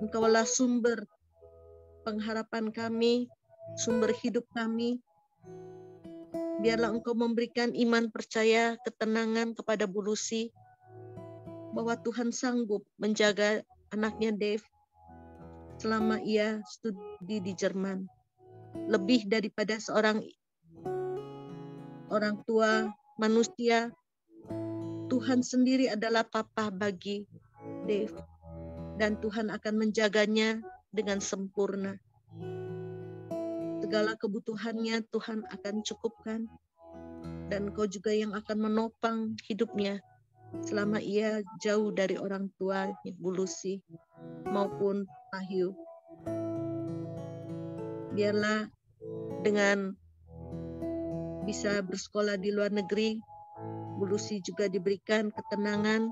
Engkaulah sumber pengharapan kami, sumber hidup kami. Biarlah Engkau memberikan iman percaya, ketenangan kepada Bu Lucy, bahwa Tuhan sanggup menjaga anaknya Dave selama ia studi di Jerman. Lebih daripada seorang orang tua manusia, Tuhan sendiri adalah Papa bagi Dave. Dan Tuhan akan menjaganya dengan sempurna. Segala kebutuhannya Tuhan akan cukupkan. Dan Kau juga yang akan menopang hidupnya selama ia jauh dari orang tua Bu Lucy maupun Wahyu. Biarlah dengan bisa bersekolah di luar negeri, Bu Lucy juga diberikan ketenangan,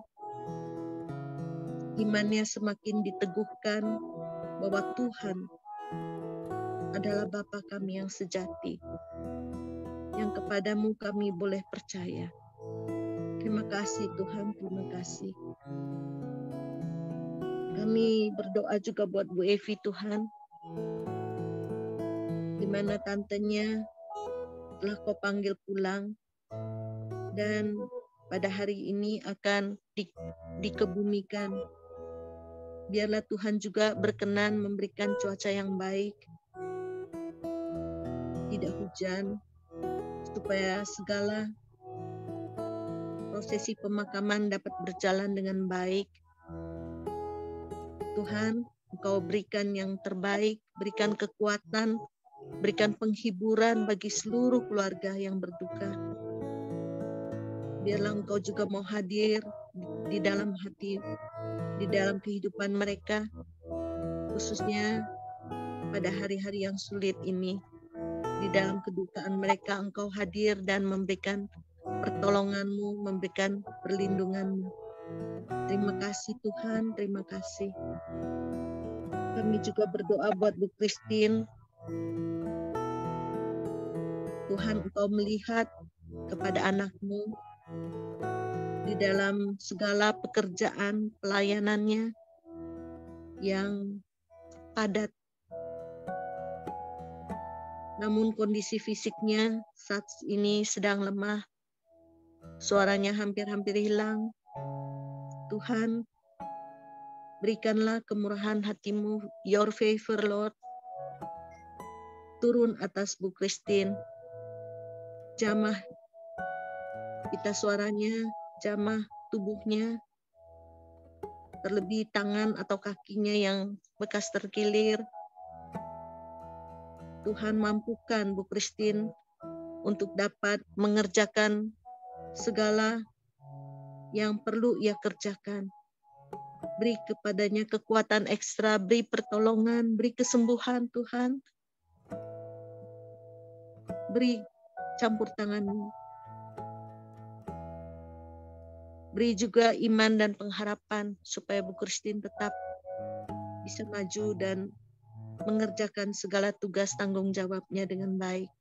imannya semakin diteguhkan bahwa Tuhan adalah Bapa kami yang sejati, yang kepadamu kami boleh percaya. Terima kasih Tuhan, terima kasih. Kami berdoa juga buat Bu Evi Tuhan, di mana tantenya telah Kau panggil pulang dan pada hari ini akan dikebumikan. Biarlah Tuhan juga berkenan memberikan cuaca yang baik, tidak hujan, supaya segala prosesi pemakaman dapat berjalan dengan baik. Tuhan, Engkau berikan yang terbaik, berikan kekuatan, berikan penghiburan bagi seluruh keluarga yang berduka. Biarlah Engkau juga mau hadir di dalam hati, di dalam kehidupan mereka, khususnya pada hari-hari yang sulit ini. Di dalam kedukaan mereka Engkau hadir dan memberikan pertolongan-Mu, memberikan perlindungan-Mu. Terima kasih Tuhan, terima kasih. Kami juga berdoa buat Bu Christine. Tuhan, Engkau melihat kepada anak-Mu di dalam segala pekerjaan pelayanannya yang padat. Namun kondisi fisiknya saat ini sedang lemah. Suaranya hampir-hampir hilang. Tuhan, berikanlah kemurahan hati-Mu, your favor Lord, turun atas Bu Christine. Jamah pita suaranya, jamah tubuhnya, terlebih tangan atau kakinya yang bekas terkilir. Tuhan, mampukan Bu Christine untuk dapat mengerjakan segala yang perlu ia kerjakan. Beri kepadanya kekuatan ekstra, beri pertolongan, beri kesembuhan Tuhan. Beri campur tangan-Mu. Beri juga iman dan pengharapan supaya Bu Christine tetap bisa maju dan mengerjakan segala tugas tanggung jawabnya dengan baik.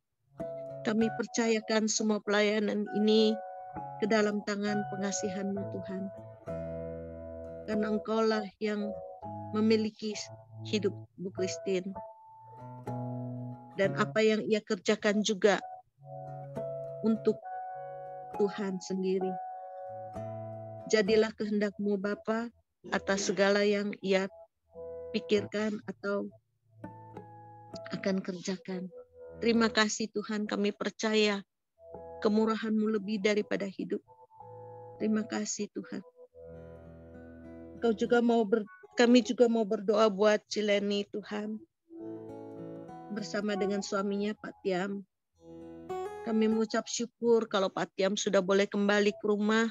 Kami percayakan semua pelayanan ini ke dalam tangan pengasihan-Mu Tuhan. Karena Engkaulah yang memiliki hidup Bu Christine. Dan apa yang ia kerjakan juga untuk Tuhan sendiri. Jadilah kehendak-Mu Bapa atas segala yang ia pikirkan atau akan kerjakan. Terima kasih Tuhan, kami percaya kemurahan-Mu lebih daripada hidup. Terima kasih Tuhan. Kami juga mau berdoa buat Cileni Tuhan. Bersama dengan suaminya Pak Tiam. Kami mengucap syukur kalau Pak Tiam sudah boleh kembali ke rumah.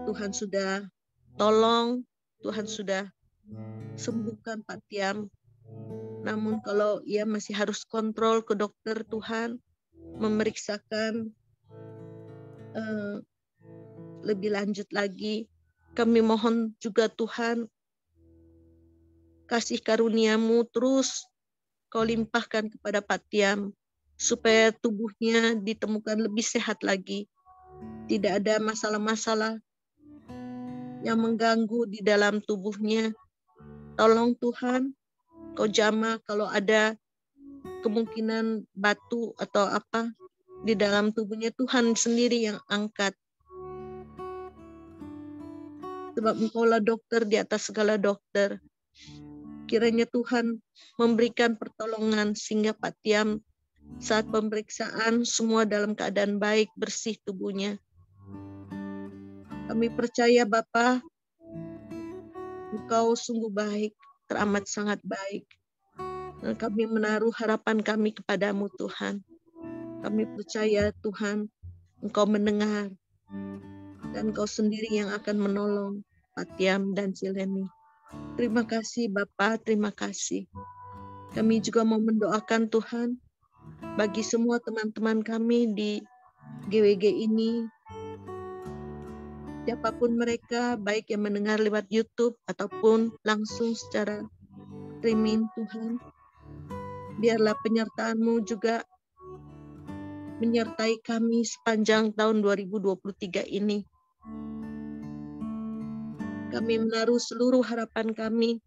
Tuhan sudah tolong, Tuhan sudah sembuhkan Pak Tiam. Namun kalau ia masih harus kontrol ke dokter Tuhan, memeriksakan lebih lanjut lagi. Kami mohon juga Tuhan, kasih karunia-Mu terus Kau limpahkan kepada Pak Tiam, supaya tubuhnya ditemukan lebih sehat lagi. Tidak ada masalah-masalah yang mengganggu di dalam tubuhnya. Tolong Tuhan, Kau jamah kalau ada kemungkinan batu atau apa di dalam tubuhnya, Tuhan sendiri yang angkat. Sebab Engkaulah dokter di atas segala dokter. Kiranya Tuhan memberikan pertolongan sehingga Pak Tiam saat pemeriksaan semua dalam keadaan baik, bersih tubuhnya. Kami percaya Bapa, Engkau sungguh baik, teramat sangat baik. Dan kami menaruh harapan kami kepadamu Tuhan. Kami percaya Tuhan, Engkau mendengar. Dan Engkau sendiri yang akan menolong Pak Tiam dan Cileni. Terima kasih Bapa, terima kasih. Kami juga mau mendoakan Tuhan bagi semua teman-teman kami di GWG ini. Siapapun mereka, baik yang mendengar lewat YouTube ataupun langsung secara streaming Tuhan. Biarlah penyertaan-Mu juga menyertai kami sepanjang tahun 2023 ini. Kami menaruh seluruh harapan kami.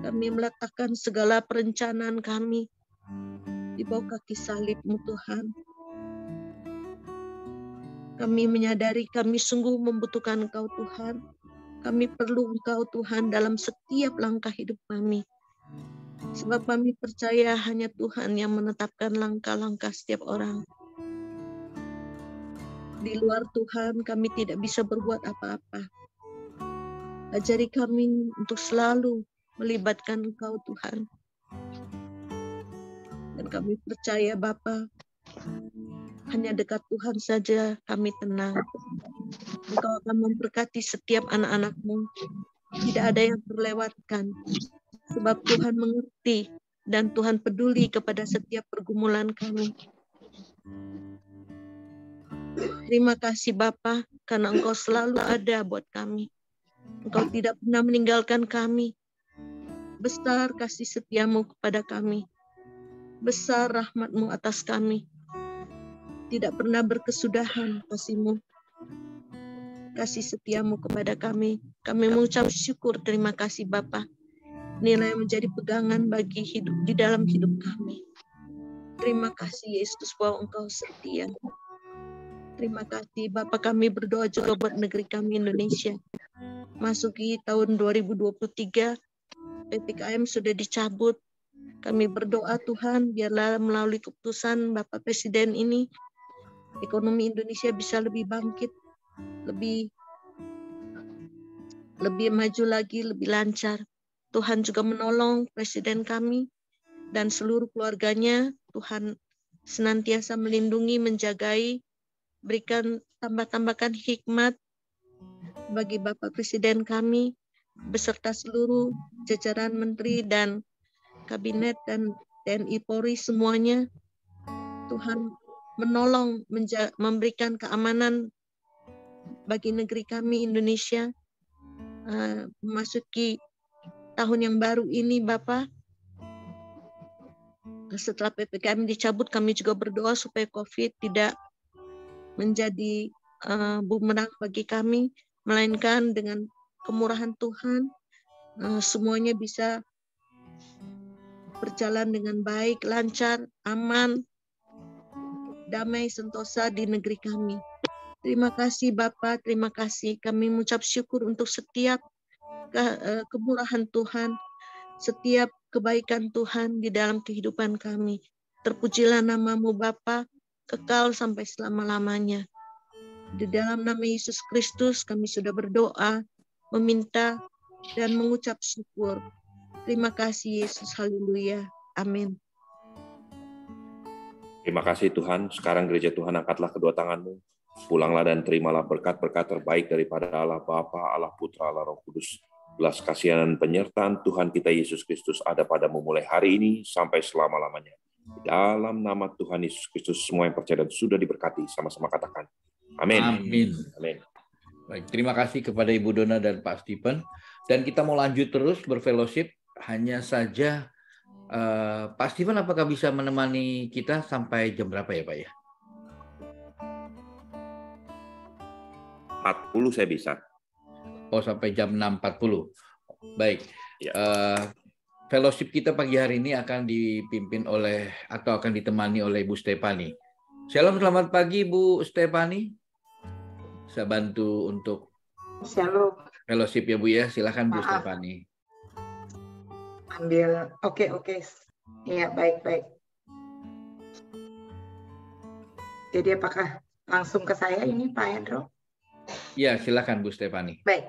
Kami meletakkan segala perencanaan kami di bawah kaki salib-Mu Tuhan. Kami menyadari kami sungguh membutuhkan Engkau Tuhan. Kami perlu Engkau Tuhan dalam setiap langkah hidup kami. Sebab kami percaya hanya Tuhan yang menetapkan langkah-langkah setiap orang. Di luar Tuhan kami tidak bisa berbuat apa-apa. Ajari kami untuk selalu melibatkan Engkau Tuhan. Dan kami percaya Bapa, hanya dekat Tuhan saja kami tenang. Engkau akan memberkati setiap anak-anak-Mu. Tidak ada yang terlewatkan. Sebab Tuhan mengerti dan Tuhan peduli kepada setiap pergumulan kami. Terima kasih Bapa, karena Engkau selalu ada buat kami. Engkau tidak pernah meninggalkan kami. Besar kasih setia-Mu kepada kami. Besar rahmat-Mu atas kami. Tidak pernah berkesudahan kasih-Mu. kasih setiamu kepada kami. Kami mengucap syukur, terima kasih Bapa. Nilai yang menjadi pegangan bagi hidup di dalam hidup kami. Terima kasih Yesus bahwa Engkau setia. Terima kasih Bapa, kami berdoa juga buat negeri kami Indonesia. Masuki tahun 2023, PPKM sudah dicabut. Kami berdoa Tuhan, biarlah melalui keputusan Bapak Presiden ini, ekonomi Indonesia bisa lebih bangkit, lebih maju lagi, lebih lancar. Tuhan juga menolong Presiden kami dan seluruh keluarganya. Tuhan senantiasa melindungi, menjagai, berikan tambahkan hikmat bagi Bapak Presiden kami, beserta seluruh jajaran menteri dan kabinet dan TNI Polri semuanya. Tuhan menolong, memberikan keamanan bagi negeri kami Indonesia. Memasuki tahun yang baru ini Bapak, setelah PPKM dicabut, kami juga berdoa supaya COVID tidak menjadi bumerang bagi kami, melainkan dengan kemurahan Tuhan semuanya bisa berjalan dengan baik, lancar, aman, damai, sentosa di negeri kami. Terima kasih Bapak, terima kasih. Kami mengucap syukur untuk setiap kemurahan Tuhan, setiap kebaikan Tuhan di dalam kehidupan kami. Terpujilah nama-Mu Bapa, kekal sampai selama-lamanya. Di dalam nama Yesus Kristus kami sudah berdoa, meminta, dan mengucap syukur. Terima kasih Yesus, haleluya. Amin. Terima kasih Tuhan. Sekarang gereja Tuhan, angkatlah kedua tanganmu. Pulanglah dan terimalah berkat-berkat terbaik daripada Allah Bapa, Allah Putra, Allah Roh Kudus. Belas kasihan dan penyertaan Tuhan kita Yesus Kristus ada padamu mulai hari ini sampai selama-lamanya. Dalam nama Tuhan Yesus Kristus, semua yang percaya dan sudah diberkati, sama-sama katakan. Amin. Amin. Amin. Baik, terima kasih kepada Ibu Dona dan Pak Stephen. Dan kita mau lanjut terus berfellowship. Hanya saja Pak Stephen apakah bisa menemani kita sampai jam berapa ya Pak ya? 40 saya bisa. Oh, sampai jam 6.40. Baik. Ya. Fellowship kita pagi hari ini akan dipimpin oleh atau akan ditemani oleh Ibu Stefani. Shalom, selamat pagi Bu Stefani. Saya bantu untuk Shalom. fellowship ya Bu ya. Silakan Bu Stefani. Ambil, oke. Iya, baik. Jadi apakah langsung ke saya ini Pak Hendro? Ya, silakan Bu Stefani. Baik.